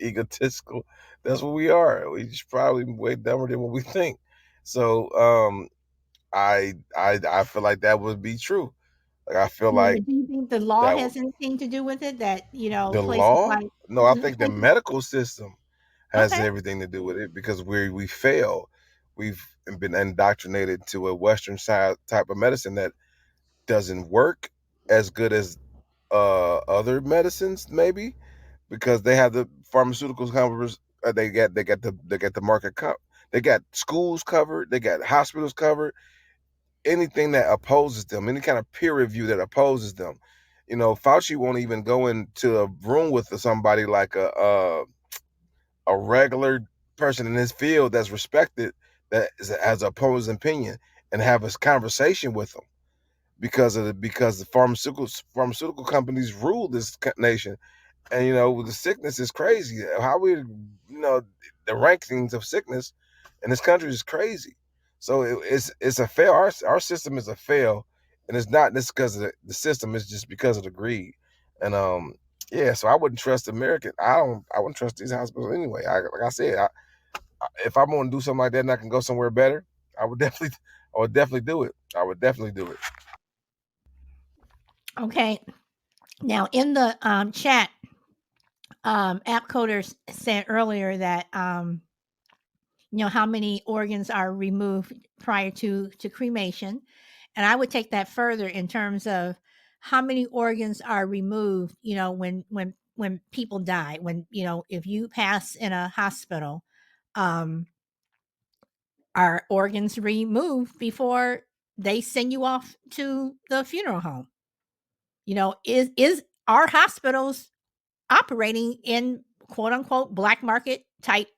egotistical. That's what we are. We just probably way dumber than what we think. So I feel like that would be true. Like I feel Yeah, like but do you think the law that would, has anything to do with it? That the places law. like No, I think the places. medical system has Okay. everything to do with it because we fail. We've been indoctrinated to a Western side type of medicine that doesn't work as good as other medicines, maybe because they have the pharmaceuticals covers. They got the market they got schools covered. They got hospitals covered. Anything that opposes them, any kind of peer review that opposes them. Fauci won't even go into a room with somebody like a regular person in his field that's respected has an opposing opinion and have a conversation with them because the pharmaceutical companies rule this nation. And the sickness is crazy. How we the rankings of sickness in this country is crazy. So it's a fail. Our system is a fail, and it's not just because of the system. It's just because of the greed. And yeah. So I wouldn't trust American. I wouldn't trust these hospitals anyway. Like I said, if I'm going to do something like that and I can go somewhere better, I would definitely do it. I would definitely do it. Okay. Now, in the chat, App Coders said earlier that how many organs are removed prior to cremation, and I would take that further in terms of how many organs are removed. When people die, if you pass in a hospital, um, are organs removed before they send you off to the funeral home? Is our hospitals operating in quote unquote black market type,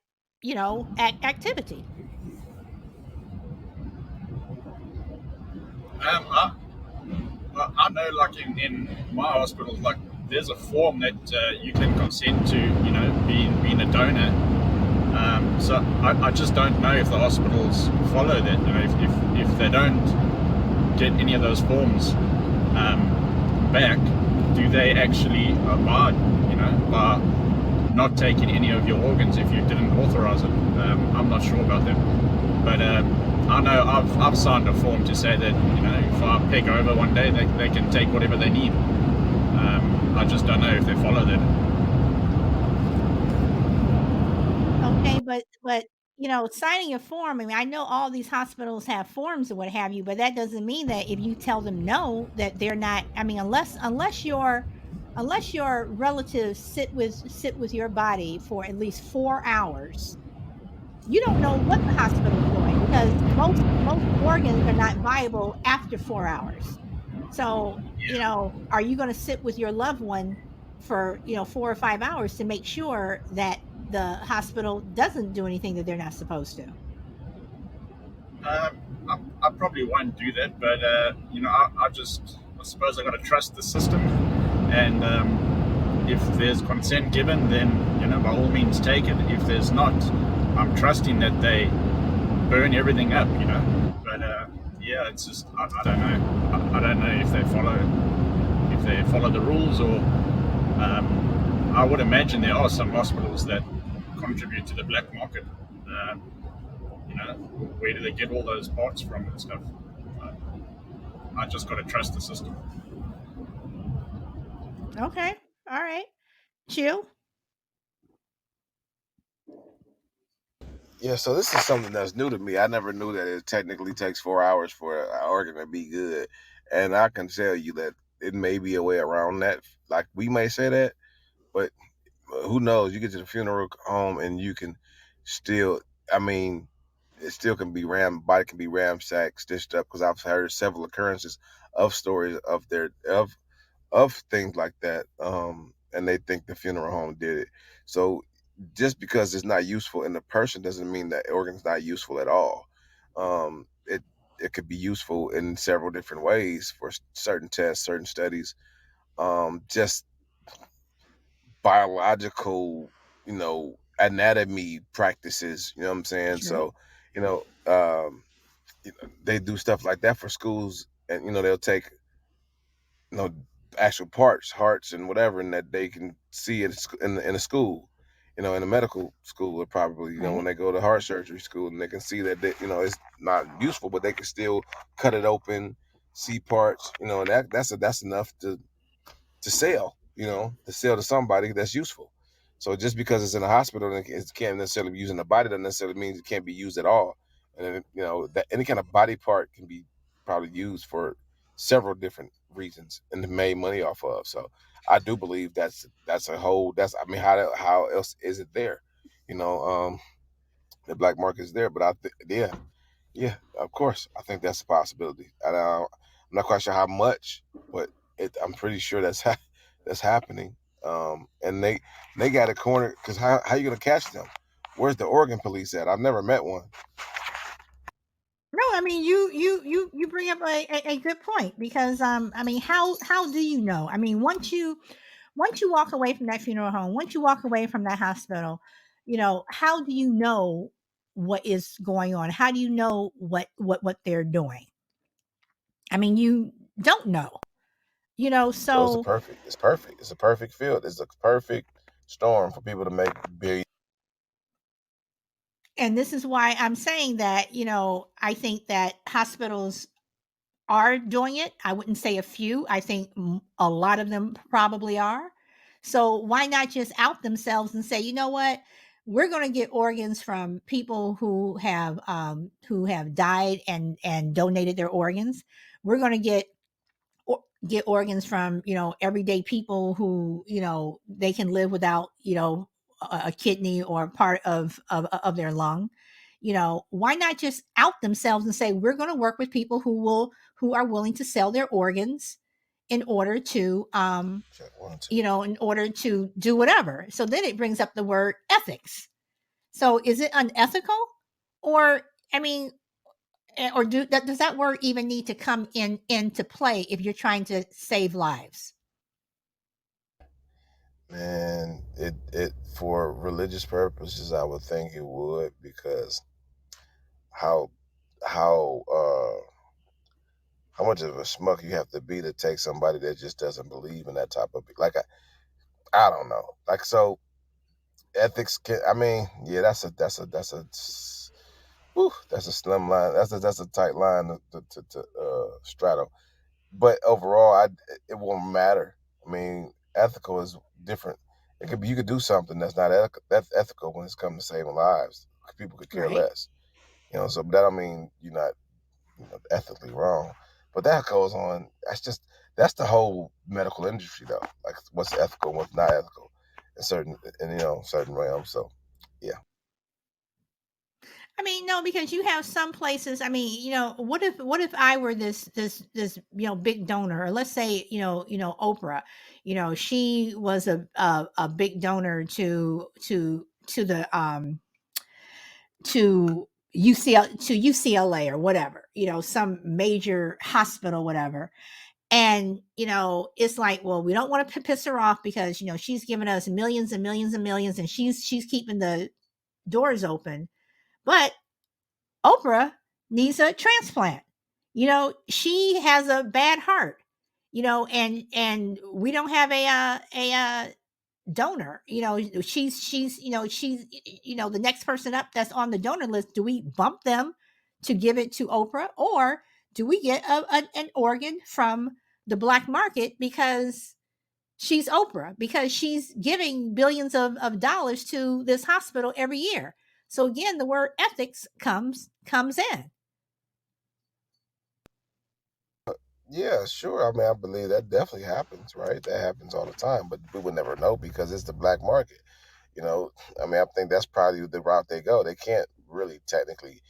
activity? I, I know, like in my hospital, like there's a form that you can consent to, being a donor. So I just don't know if the hospitals follow that. You know, if they don't get any of those forms back, do they actually abide, you know, by not taking any of your organs if you didn't authorize it? I'm not sure about that, but I know I've signed a form to say that, you know, if I peg over one day, they can take whatever they need. I just don't know if they follow that. Okay, but you know, signing a form, I mean, I know all these hospitals have forms or what have you, but that doesn't mean that if you tell them no, that they're not, I mean, unless your relatives sit with your body for at least 4 hours, you don't know what the hospital is doing because most organs are not viable after 4 hours. So, you know, are you gonna sit with your loved one for, you know, 4 or 5 hours to make sure that the hospital doesn't do anything that they're not supposed to? I probably won't do that, but you know, I suppose I got to trust the system, and if there's consent given, then, you know, by all means take it. If there's not, I'm trusting that they burn everything up, you know. But yeah, it's just I don't know. I don't know if they follow the rules, or I would imagine there are some hospitals that contribute to the black market. Um, you know, where do they get all those parts from and stuff? Uh, I just got to trust the system. Okay. All right. Chill. Yeah, so this is something that's new to me. I never knew that it technically takes 4 hours for an organ to be good, and I can tell you that it may be a way around that. Like we may say that, but who knows? You get to the funeral home and you can still. I mean, it still can be body can be ramsacked, stitched up. Because I've heard several occurrences of stories of things like that, and they think the funeral home did it. So just because it's not useful in the person doesn't mean that organ's not useful at all. It could be useful in several different ways for certain tests, certain studies, just biological, anatomy practices. You know what I'm saying? True. So, you know, they do stuff like that for schools, and they'll take you know actual parts, hearts, and whatever, and that they can see it in a school, in a medical school, or probably when Right. they go to heart surgery school, and they can see that it's not useful, but they can still cut it open, see parts, and that's enough to sell, to sell to somebody that's useful. So just because it's in a hospital and it can't necessarily be used in the body doesn't necessarily mean it can't be used at all. And that any kind of body part can be probably used for several different reasons and made money off of. So I do believe that's a whole that's I mean how else is it there? You know, the black market is there, but yeah, of course. I think that's a possibility. And I'm not quite sure how much, but I'm pretty sure that's happening. And they got a corner because how you gonna catch them? Where's the Oregon police at? I've never met one. No, I mean you bring up a good point because I mean how do you know? I mean once you walk away from that funeral home, once you walk away from that hospital, you know, how do you know what is going on? How do you know what they're doing? I mean, you don't know. You know, So it's a so perfect. It's perfect. It's a perfect field. It's a perfect storm for people to make billions. and this is why I'm saying that, you know, I think that hospitals are doing it. I wouldn't say a few. I think a lot of them probably are. So why not just out themselves and say, you know what? We're going to get organs from people who have died and donated their organs. We're going to get organs from, you know, everyday people who, you know, they can live without, you know, a kidney or part of their lung. You know, why not just out themselves and say we're going to work with people who are willing to sell their organs in order to Check one, two. you know, in order to do whatever. So then it brings up the word ethics. So is it unethical, or I mean, or does that word even need to come into play if you're trying to save lives? Man, it for religious purposes, I would think it would, because how how uh how much of a schmuck you have to be to take somebody that just doesn't believe in that type of, like, I don't know, like, so ethics can, I mean, yeah, that's a slim line, that's a tight line to straddle. But overall, it won't matter. I mean, ethical is different. It could be, you could do something that's not that's ethical when it's come to saving lives. People could care Right. less, So that don't mean you're not, ethically wrong. But that goes on. That's the whole medical industry, though. Like, what's ethical, what's not ethical, in certain realms. So, yeah. I mean, no, because you have some places. I mean, what if I were this big donor, or let's say Oprah, she was a big donor to the to UCLA or whatever, some major hospital, whatever. And it's like, well, we don't want to piss her off because she's giving us millions and millions and millions, and she's keeping the doors open. But Oprah needs a transplant. She has a bad heart. And we don't have a donor. She's the next person up that's on the donor list. Do we bump them to give it to Oprah, or do we get an organ from the black market because she's Oprah, because she's giving billions of dollars to this hospital every year? So again, the word ethics comes in. Yeah, sure. I mean, I believe that definitely happens, right? That happens all the time, but we would never know because it's the black market. You know, I mean, I think that's probably the route they go. They can't really technically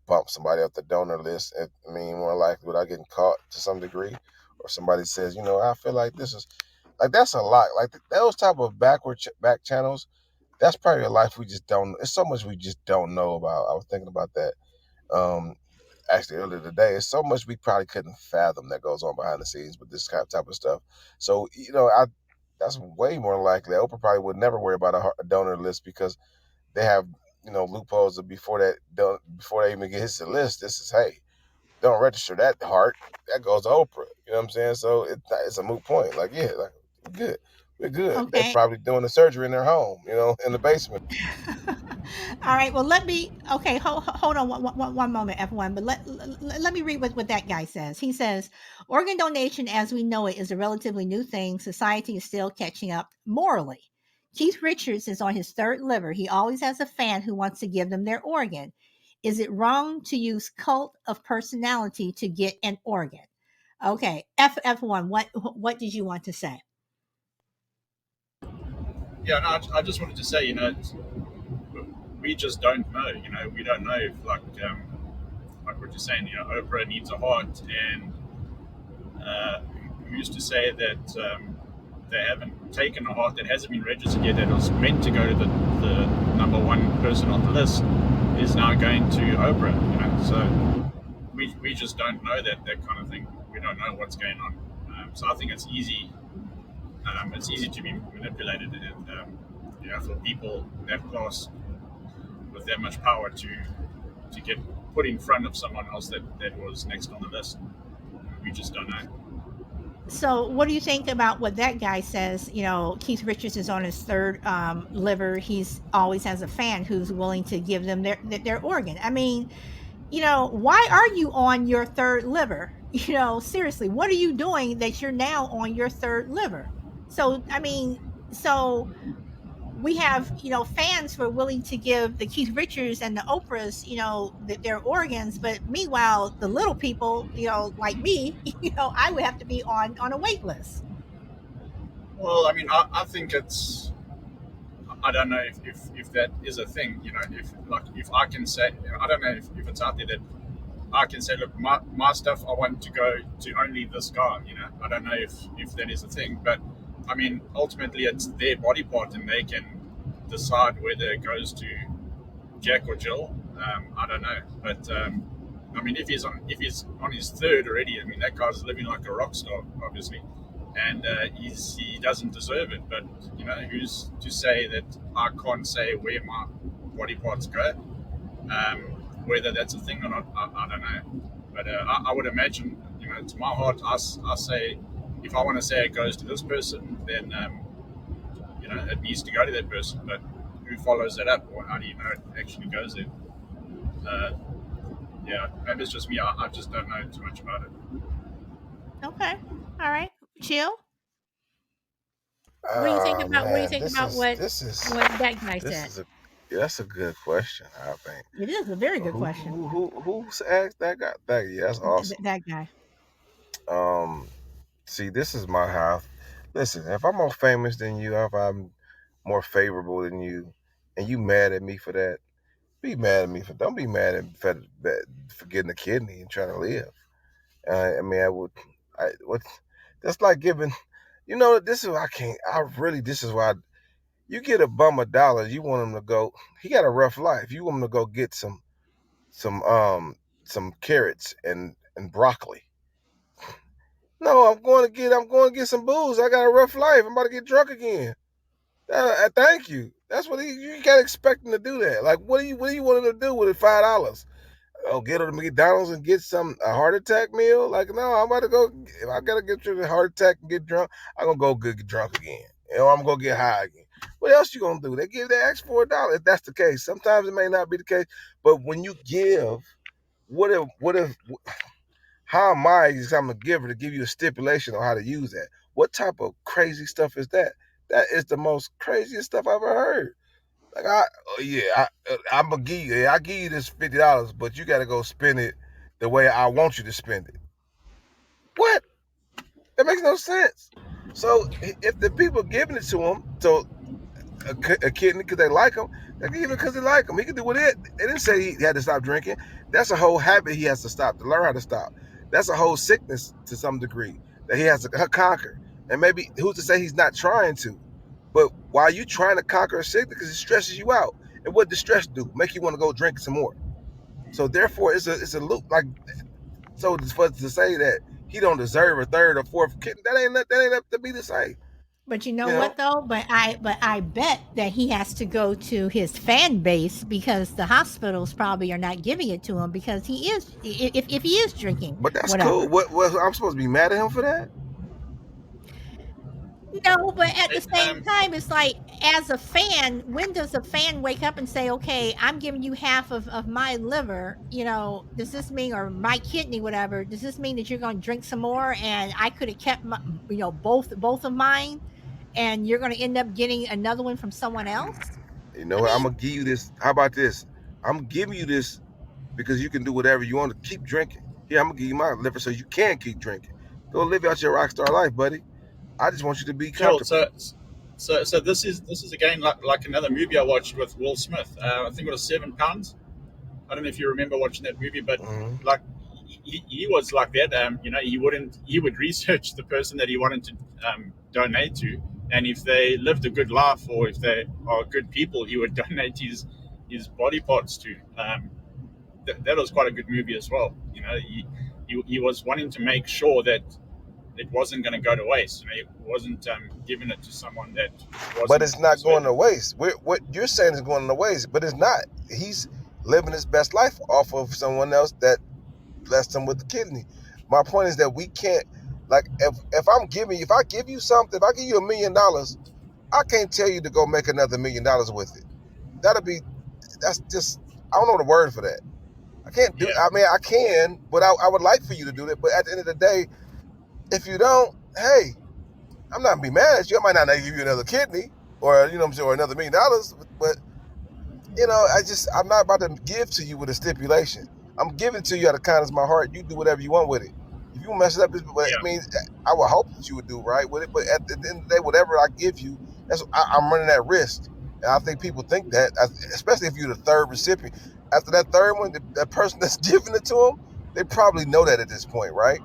bump somebody off the donor list. I mean, more likely without getting caught to some degree, or somebody says, I feel like this is, like, that's a lot. Like, those type of back channels. That's probably a life we just don't. It's so much we just don't know about. I was thinking about that. Um, Actually, earlier today, it's so much we probably couldn't fathom that goes on behind the scenes with this kind of type of stuff. So, that's way more likely. Oprah probably would never worry about a donor list, because they have, loopholes of before they even get hits the list. This is, hey, don't register that heart. That goes to Oprah. You know what I'm saying? So it's a moot point. Like, yeah, like, we're good. We're good. They're Okay. probably doing the surgery in their home, in the basement. All right. Well, okay, hold on one moment, F1. But let me read what that guy says. He says, organ donation as we know it is a relatively new thing. Society is still catching up morally. Keith Richards is on his third liver. He always has a fan who wants to give them their organ. Is it wrong to use cult of personality to get an organ? Okay. F1, what did you want to say? Yeah, no, I just wanted to say, we just don't know. We don't know if, like what you're saying, Oprah needs a heart, and we used to say that they haven't taken a heart that hasn't been registered yet, that was meant to go to the number one person on the list, is now going to Oprah. So we just don't know that kind of thing. We don't know what's going on. So I think it's easy. It's easy to be manipulated, and for people that class with that much power to get put in front of someone else that was next on the list. We just don't know. So, what do you think about what that guy says? Keith Richards is on his third liver. He's always has a fan who's willing to give them their organ. I mean, why are you on your third liver? Seriously, what are you doing that you're now on your third liver? So, I mean, so we have fans who are willing to give the Keith Richards and the Oprahs their organs, but meanwhile the little people like me I would have to be on a wait list. Well, I mean, I think it's. I don't know if that is a thing. If I can say, I don't know if it's out there that I can say, look, my stuff, I want to go to only this guy. I don't know if that is a thing, but I mean, ultimately, it's their body part, and they can decide whether it goes to Jack or Jill. I don't know, but I mean, if he's on his third already, I mean, that guy's living like a rock star, obviously. and he doesn't deserve it. But who's to say that I can't say where my body parts go? Um, whether that's a thing or not, I don't know. But I would imagine, to my heart, I say, if I want to say it goes to this person, then it needs to go to that person. But who follows that up, or how do you know it actually goes there? Uh, yeah, maybe it's just me. I just don't know too much about it. Okay. All right. Chill. What do you think Oh about what do you man, think about what that guy this said? is a that's a good question. I think It is a very good question. who's asked that guy? Yeah, that's awesome. That guy. Um, see, this is my house. Listen, if I'm more famous than you, if I'm more favorable than you, and you mad at me for that, be mad at me for. Don't be mad at me for getting a kidney and trying to live. I mean, I would. What? That's like giving. This is why I can't. I really. This is why you get a bum $1. You want him to go. He got a rough life. You want him to go get some some carrots and broccoli. No, I'm going to get some booze. I got a rough life. I'm about to get drunk again. Thank you. That's what you got to expect him to do that. Like, what do you want him to do with it? $5? Oh, get her to McDonald's and get a heart attack meal? Like, no, I'm about to go. If I gotta get you a heart attack and get drunk, I'm gonna go get drunk again. I'm gonna get high again. What else you gonna do? They ask for $1 if that's the case. Sometimes it may not be the case, but when you give, what if how am I, as I'm a giver, to give you a stipulation on how to use that? What type of crazy stuff is that? That is the most craziest stuff I've ever heard. Like I'm gonna give you. I give you this $50, but you got to go spend it the way I want you to spend it. What? That makes no sense. So if the people giving it to him, so a kidney because they like him, they give it because they like him. He can do what it. They didn't say he had to stop drinking. That's a whole habit he has to stop to learn how to stop. That's a whole sickness to some degree that he has to conquer. And maybe who's to say he's not trying to? But why are you trying to conquer a sickness? Because it stresses you out. And what does stress do? Make you want to go drink some more. So therefore, it's a loop. Like, so for to say that he don't deserve a third or fourth kidney, that ain't up to me to say. But you know You what know, though? But I bet that he has to go to his fan base because the hospitals probably are not giving it to him because he is if he is drinking but that's cool. whatever. What I'm supposed to be mad at him for that? No, but at the It, same time, it's like as a fan, when does a fan wake up and say, "Okay, I'm giving you half of my liver"? Does this mean or my kidney, whatever? Does this mean that you're going to drink some more, and I could have kept both of mine, and you're going to end up getting another one from someone else? You know I what? I'm mean, gonna give you this. How about this? I'm giving you this because you can do whatever you want to keep drinking. Here, I'm gonna give you my liver so you can keep drinking. Go live out your rock star life, buddy. I just want you to be Chill. comfortable. So this is again like another movie I watched with Will Smith. I think it was £7. I don't know if you remember watching that movie, but Mm-hmm. like he was like that. He would research the person that he wanted to donate to, and if they lived a good life or if they are good people, he would donate his body parts to. That was quite a good movie as well. He was wanting to make sure that it wasn't going to go to waste. He wasn't giving it to someone that But wasn't it's not going to deserving. waste. What you're saying is going to waste, but it's not. He's living his best life off of someone else that blessed him with the kidney. My point is that we can't, like, if I give you something, if I give you $1 million, I can't tell you to go make another $1 million with it. That's just, I don't know the word for that. I can't do. Yeah. I mean, I can, but I would like for you to do that. But at the end of the day, if you don't, hey, I'm not gonna be mad at you. I might not give you another kidney or what I'm saying, or another $1 million, but I'm not about to give to you with a stipulation. I'm giving to you out of kindness of my heart. You do whatever you want with it. If you mess it up, I Yeah. mean, I would hope that you would do right with it. But at the end of the day, whatever I give you, I'm running that risk. And I think people think that, especially if you're the third recipient. After that third one, that person that's giving it to them, they probably know that at this point, right?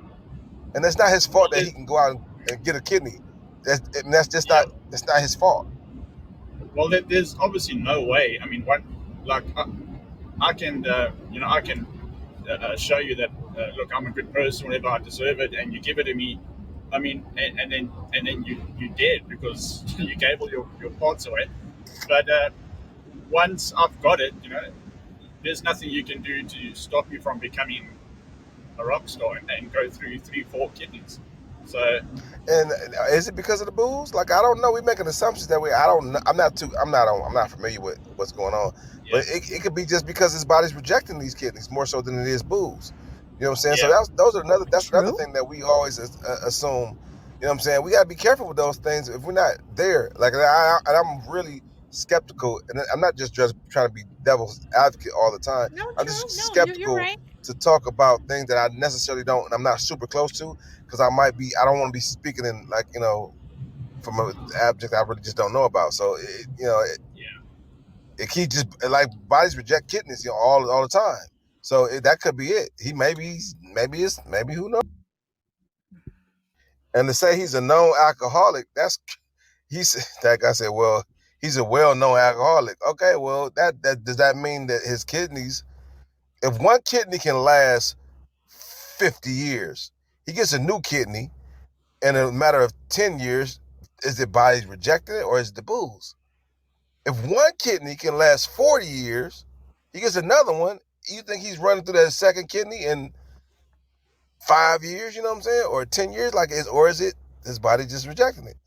And it's not his fault Well, that he can go out and get a kidney. That's just yeah. not. It's not his fault. Well, there's obviously no way. I mean, like I can, I can show you that. Look, I'm a good person. Whenever I deserve it, and you give it to me. I mean, and then you dead because you gave all your parts away. But once I've got it, there's nothing you can do to stop you from becoming a rock star and go through 3, 4 kidneys. So And is it because of the booze? Like, I don't know. We making assumptions that way. I don't know. I'm not familiar with what's going on. yeah, But it could be just because his body's rejecting these kidneys more so than it is booze. You know what I'm saying? So yeah, that's another True. thing that we always assume. You know what I'm saying? We gotta be careful with those things if we're not there. Like, and I'm really skeptical, and I'm not just trying to be devil's advocate all the time. No, I'm true. just No, you're skeptical right. to talk about things that I necessarily don't, and I'm not super close to, because I don't want to be speaking in, like, from an object I really just don't know about. So yeah. it keeps just like bodies reject kidneys, all the time. So that could be it. He maybe who knows. And to say he's a known alcoholic, that guy said, well, he's a well-known alcoholic. Okay, well, that does that mean that his kidneys, if one kidney can last 50 years, he gets a new kidney in a matter of 10 years, is the body rejecting it or is it the booze? If one kidney can last 40 years, he gets another one. You think he's running through that second kidney in 5 years, you know what I'm saying? Or 10 years? Or is it his body just rejecting it?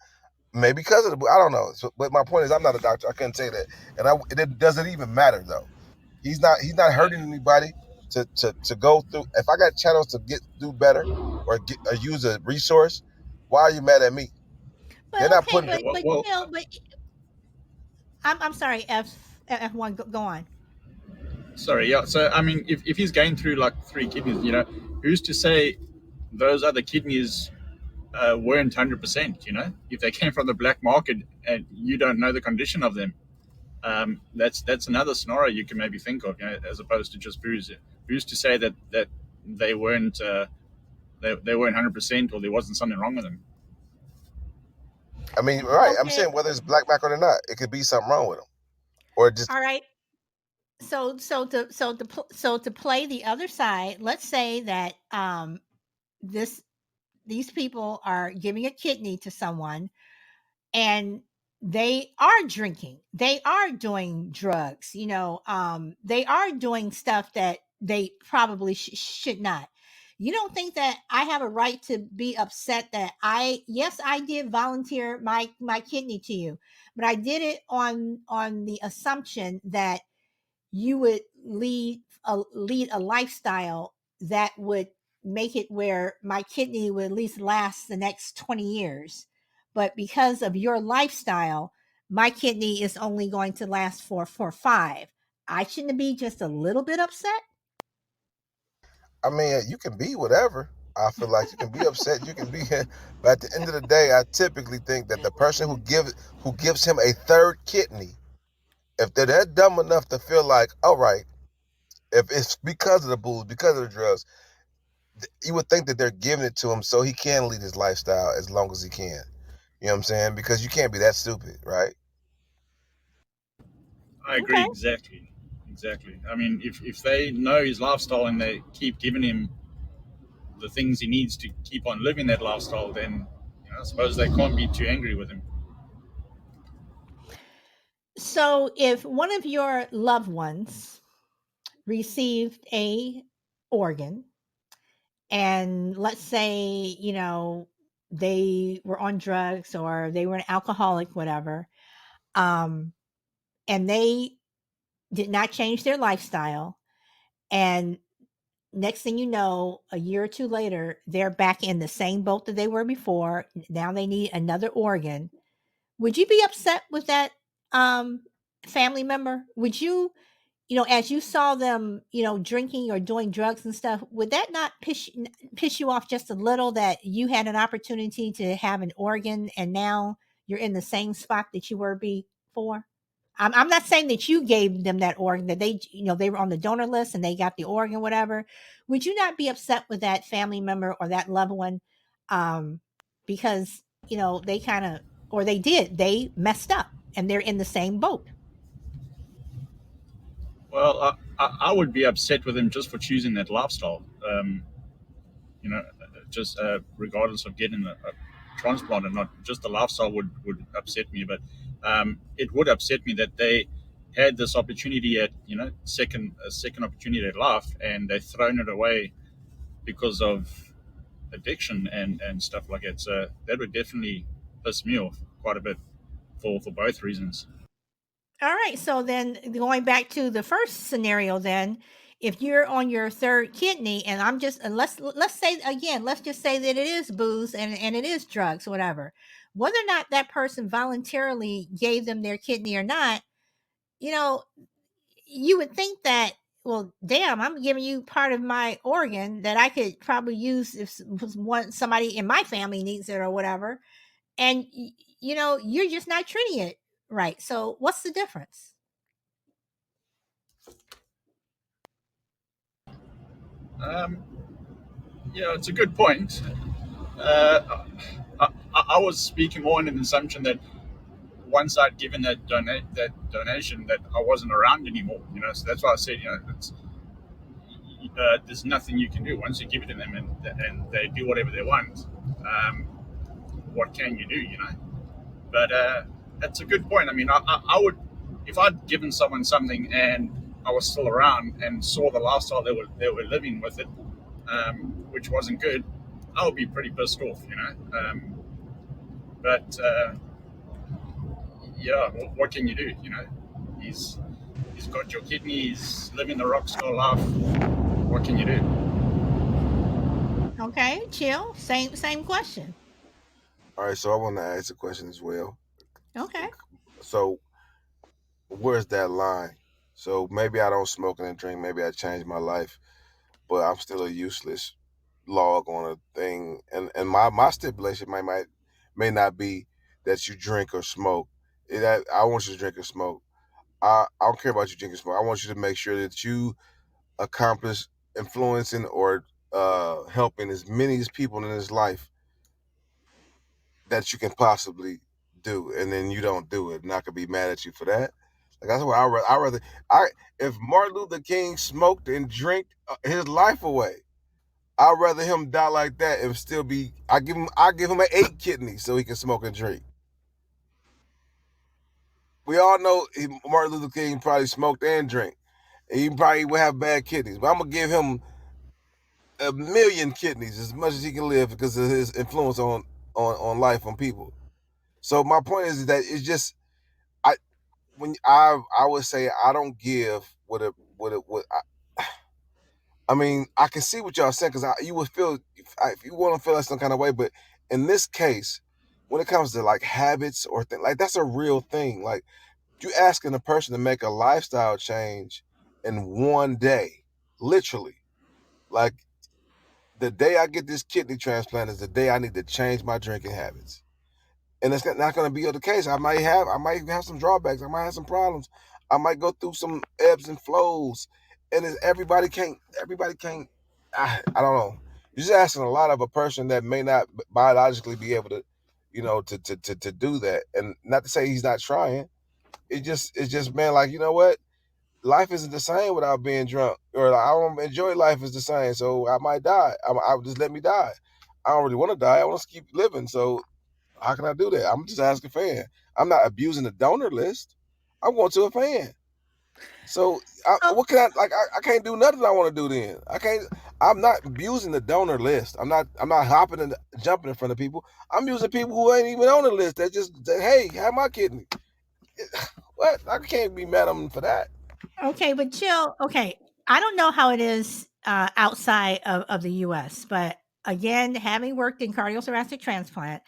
Maybe because of I don't know. So, but my point is, I'm not a doctor. I couldn't say that. And it doesn't even matter, though. He's not hurting anybody to go through. If I got channels to do better or use a resource, why are you mad at me? They're Well, not okay, putting Yeah, it. well, but well I'm sorry, F1, go on. sorry. Yeah. So I mean, if he's going through like 3 kidneys, who's to say those other kidneys weren't 100%? If they came from the black market and you don't know the condition of them, that's another scenario you can maybe think of, as opposed to just booze. Who's to say that they weren't they weren't 100% or there wasn't something wrong with them? I mean, right? I'm Okay, saying whether it's black market or not, it could be something wrong with them, or just. all right. So to play the other side, let's say that this these people are giving a kidney to someone and they are drinking, they are doing drugs, they are doing stuff that they probably should not. You don't think that I have a right to be upset that yes, I did volunteer my kidney to you, but I did it on the assumption that you would lead a lifestyle that would make it where my kidney would at least last the next 20 years. But because of your lifestyle, my kidney is only going to last for 5. I shouldn't be just a little bit upset. I mean, you can be whatever. I feel like you can be upset. You can be, but at the end of the day, I typically think that the person who gives him a third kidney, if they're that dumb enough to feel like, all right, if it's because of the booze, because of the drugs, you would think that they're giving it to him so he can lead his lifestyle as long as he can. You know what I'm saying? Because you can't be that stupid, right? I agree Okay. exactly. I mean, if they know his lifestyle and they keep giving him the things he needs to keep on living that lifestyle, then I suppose they can't be too angry with him. So if one of your loved ones received a organ, and let's say, they were on drugs or they were an alcoholic, whatever, um, and they did not change their lifestyle, and next thing you know, a year or two later, they're back in the same boat that they were before. Now they need another organ. Would you be upset with that um, family member? Would you, as you saw them, drinking or doing drugs and stuff, would that not piss you off just a little that you had an opportunity to have an organ and now you're in the same spot that you were before? I'm not saying that you gave them that organ, that they were on the donor list and they got the organ, whatever. Would you not be upset with that family member or that loved one, because they kind of, or they messed up and they're in the same boat? Well, I would be upset with him just for choosing that lifestyle. You know, just regardless of getting a transplant or not. Just the lifestyle would upset me, but it would upset me that they had this opportunity at second opportunity at life, and they've thrown it away because of addiction and stuff like that. So that would definitely piss me off quite a bit for both reasons. All right. So then going back to the first scenario, then if you're on your third kidney, and I'm just and let's say again, let's just say that it is booze and it is drugs, whatever. Whether or not that person voluntarily gave them their kidney or not, you know, you would think that, well, damn, I'm giving you part of my organ that I could probably use if somebody in my family needs it or whatever, and you're just not treating it right. So what's the difference? Um, yeah, it's a good point. Uh, I was speaking more in an assumption that once I'd given that donation, that I wasn't around anymore. So that's why I said, there's nothing you can do once you give it to them, and they do whatever they want. Um, what can you do? But that's a good point. I mean, I would, if I'd given someone something and I was still around and saw the lifestyle they were living with it, which wasn't good, I would be pretty pissed off. But yeah, what can you do? He's he's got your kidney. He's living the rock star life. What can you do? Okay, chill. Same question. All right, so I want to ask a question as well. Okay. So where's that line? So maybe I don't smoke and drink. Maybe I changed my life, but I'm still a useless log on a thing. And my stipulation may not be that you drink or smoke. I want you to drink or smoke. I don't care about you drinking or smoke. I want you to make sure that you accomplish influencing or helping as many as people in this life that you can possibly do, and then you don't do it, and I could be mad at you for that. Like that's why I rather I if Martin Luther King smoked and drank his life away, I'd rather him die like that and still be. I give him an 8 kidney so he can smoke and drink. We all know Martin Luther King probably smoked and drank. And he probably would have bad kidneys, but I'm gonna give him 1,000,000 kidneys as much as he can live because of his influence on life on people. So my point is that it's just I when I would say I don't give what I mean, I can see what y'all saying because you would feel if you want to feel like some kind of way, but in this case, when it comes to like habits or things like that's a real thing. Like you asking a person to make a lifestyle change in one day, literally. Like the day I get this kidney transplant is the day I need to change my drinking habits. And it's not going to be the case. I might have some drawbacks. I might have some problems. I might go through some ebbs and flows. And everybody can't. I don't know. You're just asking a lot of a person that may not biologically be able to, to do that. And not to say he's not trying. It's just man, like what? Life isn't the same without being drunk, or like, I don't enjoy life is the same. So I might die. I would just let me die. I don't really want to die. I want to keep living. So how can I do that? I'm just asking a fan. I'm not abusing the donor list. I'm going to a fan. So Oh, what can I like? I can't do nothing I want to do then. I can't. I'm not abusing the donor list. I'm not. Hopping and jumping in front of people. I'm using people who ain't even on the list. That just say, hey, have my kidney. What? I can't be mad at them for that. okay, but chill. Okay, I don't know how it is outside of the U.S., but again, having worked in cardiothoracic transplant,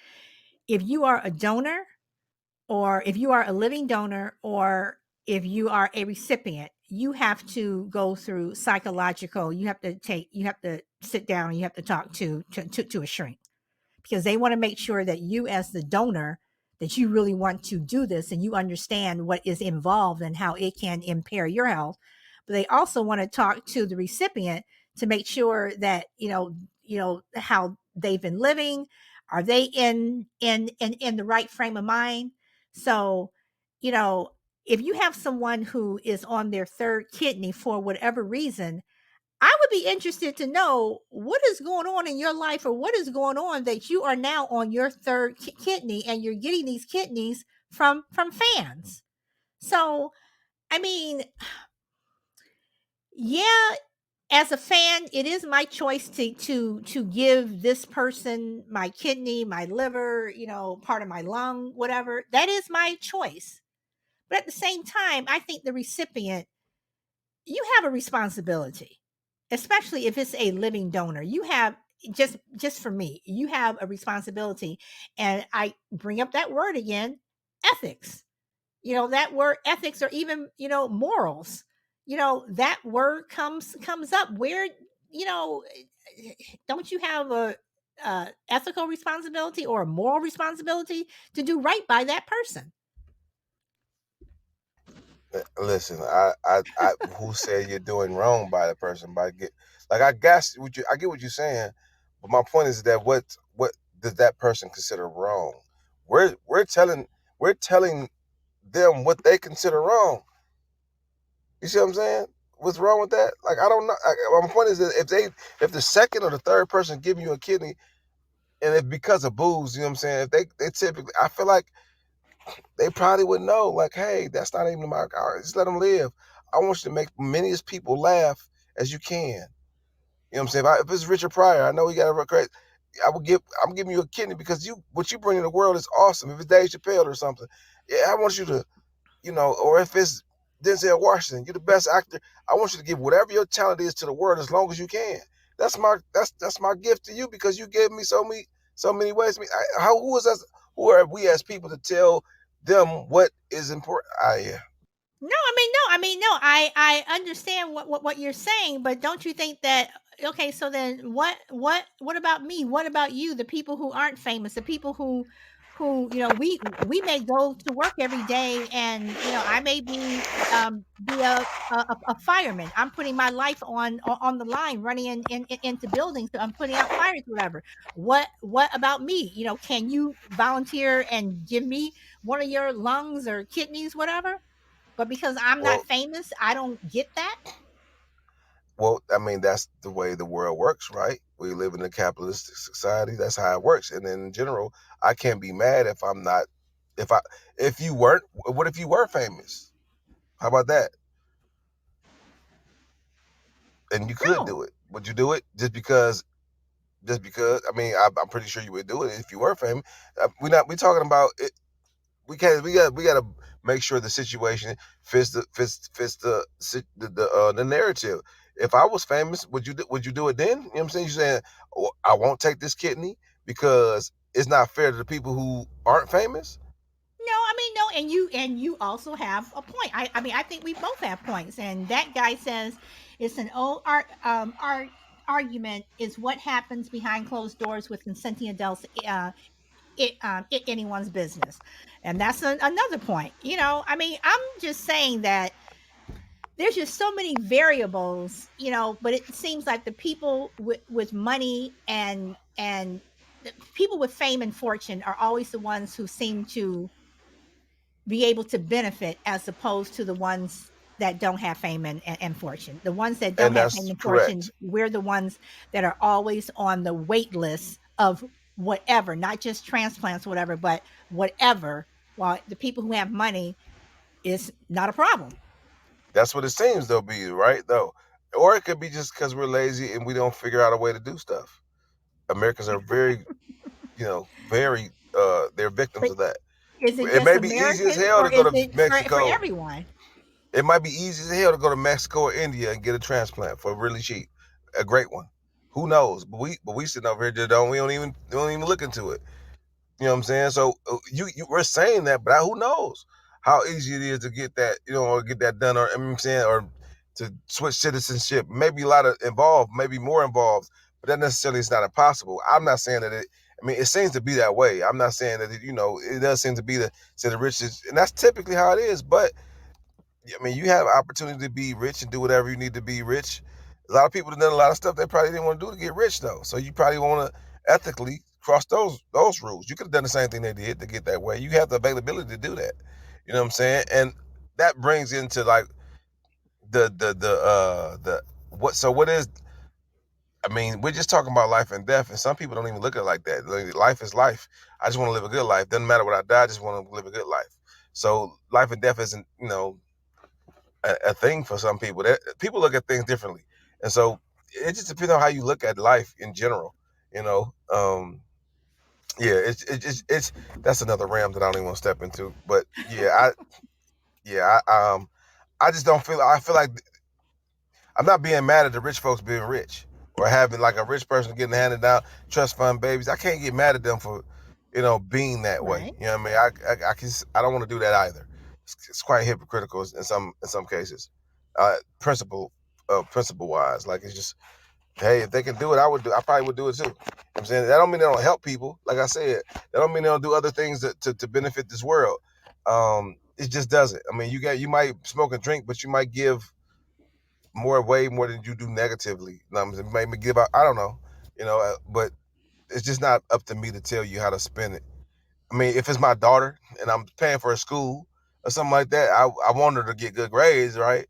if you are a donor, or if you are a living donor, or if you are a recipient, you have to go through psychological. You have to sit down and you have to talk to a shrink, because they want to make sure that you as the donor, that you really want to do this and you understand what is involved and how it can impair your health. But they also want to talk to the recipient to make sure that how they've been living. Are they in the right frame of mind? So you know if you have someone who is on their third kidney for whatever reason, I would be interested to know what is going on in your life, or what is going on that you are now on your third kidney and you're getting these kidneys from fans. So, I mean, yeah, as a fan, it is my choice to give this person my kidney, my liver, part of my lung, whatever. That is my choice. But at the same time, I think the recipient, you have a responsibility, especially if it's a living donor. You have, just for me, you have a responsibility. And I bring up that word again, ethics. That word ethics, or even, morals. That word comes up where, you know, don't you have a ethical responsibility or a moral responsibility to do right by that person? Listen, who said you're doing wrong by the person? I guess I get what you're saying, but my point is that what does that person consider wrong? We're telling them what they consider wrong. You see what I'm saying? What's wrong with that? Like, I don't know. My point is that if the second or the third person giving you a kidney, and if because of booze, you know what I'm saying? If they typically, I feel like they probably would know, like, hey, that's not even my car. Just let them live. I want you to make many as people laugh as you can. You know what I'm saying? If it's Richard Pryor, I know he got a crazy. I'm giving you a kidney because what you bring to the world is awesome. If it's Dave Chappelle or something, yeah, I want you to, or if it's Denzel Washington, you're the best actor. I want you to give whatever your talent is to the world as long as you can. That's my gift to you because you gave me so many ways. Who are we as people to tell them what is important? Yeah. No, I understand what you're saying, but don't you think that, okay, so then what about me? What about you? The people who aren't famous, the people who we may go to work every day, and I may be a fireman. I'm putting my life on the line, running into buildings. So I'm putting out fires, whatever. What about me? Can you volunteer and give me one of your lungs or kidneys, whatever? But because I'm not Well, famous, I don't get that? I mean, that's the way the world works, right? We live in a capitalistic society. That's how it works. And in general, I can't be mad if I'm not. If I, if you weren't, what if you were famous? How about that? And you could No. do it. Would you do it just because? Just because? I mean, I'm pretty sure you would do it if you were famous. We talking about it. We got to make sure the situation fits the narrative. If I was famous, would you do it then? You know what I'm saying? You're saying, oh, I won't take this kidney because it's not fair to the people who aren't famous. No, I mean, no, and you also have a point. I mean, I think we both have points. And that guy says it's an old argument is what happens behind closed doors with consenting adults. Anyone's business, and that's another point. I mean, I'm just saying that there's just so many variables, but it seems like the people with money and the people with fame and fortune are always the ones who seem to be able to benefit, as opposed to the ones that don't have fame and fortune. The ones that don't And have fame that's and fortune, correct. we're the ones that are always on the wait list of whatever, not just transplants, whatever, but whatever. While the people who have money is not a problem. That's what it seems they'll be, right? Though, or it could be just because we're lazy and we don't figure out a way to do stuff. Americans are very, very. They're victims But of that. is it It just may be easy as Americans, hell or to go is to it for Mexico. everyone? It might be easy as hell to go to Mexico or India and get a transplant for really cheap, a great one. Who knows? But we sitting over here just don't even look into it. You know what I'm saying? So we're saying that, but who knows how easy it is to get that, or get that done, or I'm saying, or to switch citizenship. Maybe a lot of involved, maybe more involved, but that necessarily is not impossible. I'm not saying that it. I mean, it seems to be that way. I'm not saying that it does seem to be the richest, and that's typically how it is. But I mean, you have opportunity to be rich and do whatever you need to be rich. A lot of people have done a lot of stuff they probably didn't want to do to get rich though. So you probably want to ethically cross those rules. You could have done the same thing they did to get that way. You have the availability to do that. You know what I'm saying? And that brings into like the what is? I mean, we're just talking about life and death, and some people don't even look at it like that. Like, life is life. I just want to live a good life. Doesn't matter what I die. I just want to live a good life. So life and death isn't, a thing for some people. People look at things differently, and so it just depends on how you look at life in general. You know, yeah, it's that's another realm that I don't even want to step into. But I just don't feel. I feel like I'm not being mad at the rich folks being rich or having like a rich person getting handed down trust fund babies. I can't get mad at them for, being that way. Right. You know what I mean? I don't want to do that either. It's quite hypocritical in some cases. Principle wise, like it's just, hey, if they can do it, I probably would do it too. You know what I'm saying, that don't mean they don't help people. Like I said, that don't mean they don't do other things to benefit this world. It just doesn't. I mean, you might smoke and drink, but you might give way more than you do negatively. It made me give out. I don't know, but it's just not up to me to tell you how to spend it. I mean, if it's my daughter and I'm paying for a school or something like that, I want her to get good grades, right?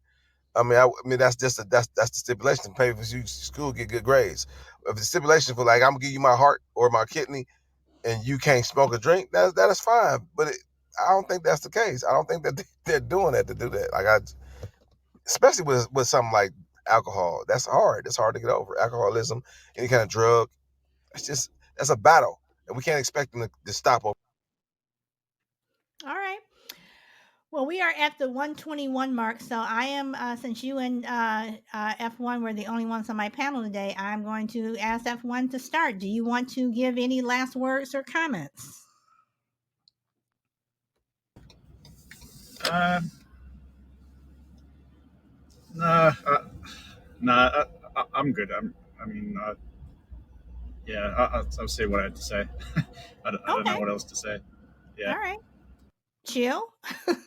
I mean that's just that's the stipulation. To pay for school, get good grades. If the stipulation for like I'm gonna give you my heart or my kidney, and you can't smoke or drink, that is fine. But I don't think that's the case. I don't think that they're doing that to do that. Like especially with something like alcohol, that's hard. It's hard to get over. Alcoholism, any kind of drug, that's a battle, and we can't expect them to stop over. All right. Well, we are at the 121 mark. So I am, since you and F1 were the only ones on my panel today, I'm going to ask F1 to start. Do you want to give any last words or comments? No, I'm good. I mean, yeah, I'll say what I had to say. I don't know Okay. what else to say. Yeah. All right. Chill.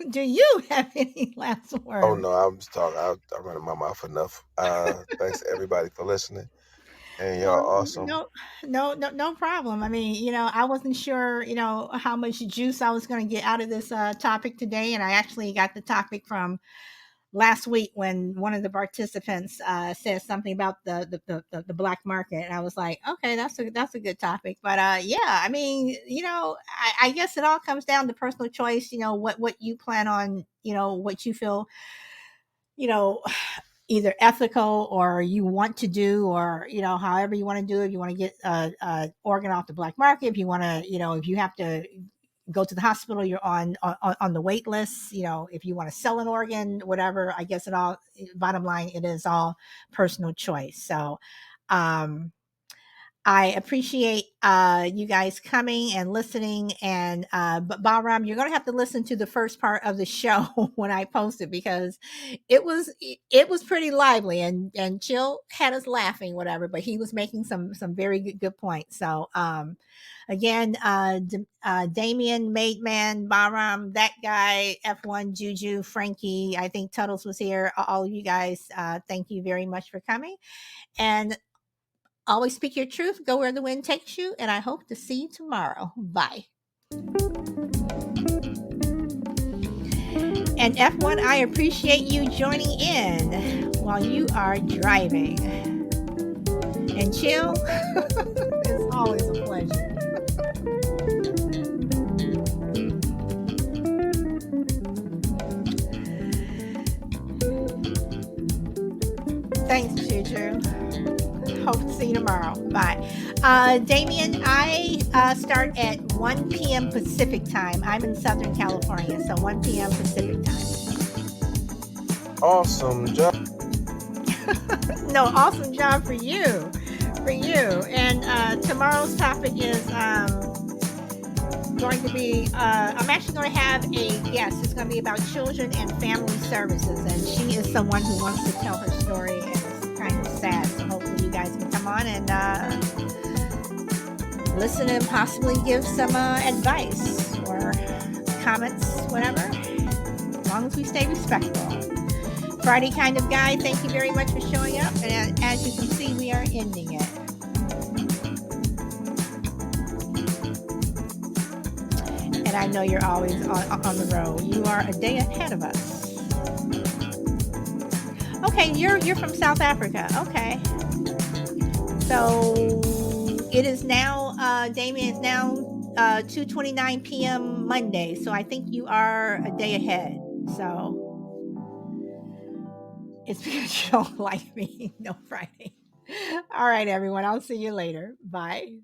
Do you have any last words? Oh no, I'm just talking. I'm running my mouth enough. Thanks to everybody for listening, and y'all awesome. No problem. I mean, I wasn't sure, how much juice I was going to get out of this topic today, and I actually got the topic from last week when one of the participants said something about the black market, and I was like, okay, that's a good topic. But yeah, I mean, I guess it all comes down to personal choice. What you plan on, what you feel, either ethical or you want to do, or however you want to do it. If you want to get organ off the black market, if you want to, if you have to go to the hospital, you're on the wait list, if you want to sell an organ, whatever. I guess bottom line, it is all personal choice. So I appreciate you guys coming and listening. And but Bahram, you're going to have to listen to the first part of the show when I post it, because it was pretty lively, and Chill had us laughing, whatever. But he was making some very good points. So again, Damien, Made Man, Bahram, that guy, F1, Juju, Frankie, I think Tuttles was here. All of you guys, thank you very much for coming. And always speak your truth. Go where the wind takes you. And I hope to see you tomorrow. Bye. And F1, I appreciate you joining in while you are driving. And Chill, it's always a pleasure. Thanks, Juju. Hope to see you tomorrow. Bye. Damien, I start at 1 p.m. Pacific time. I'm in Southern California, so 1 p.m. Pacific time. Awesome job. No, awesome job for you. And tomorrow's topic is going to be, I'm actually going to have a guest. It's going to be about children and family services. And she is someone who wants to tell her story, and it's kind of sad. So hopefully you guys can come on and listen and possibly give some advice or comments, whatever, as long as we stay respectful. Friday Kind of Guy, thank you very much for showing up. And as you can see, we are ending it. And I know you're always on the road. You are a day ahead of us. Okay, you're from South Africa. Okay. So it is now, Damien, it's now 2:29 p.m. Monday. So I think you are a day ahead. So it's because you don't like me. No Friday. All right, everyone. I'll see you later. Bye.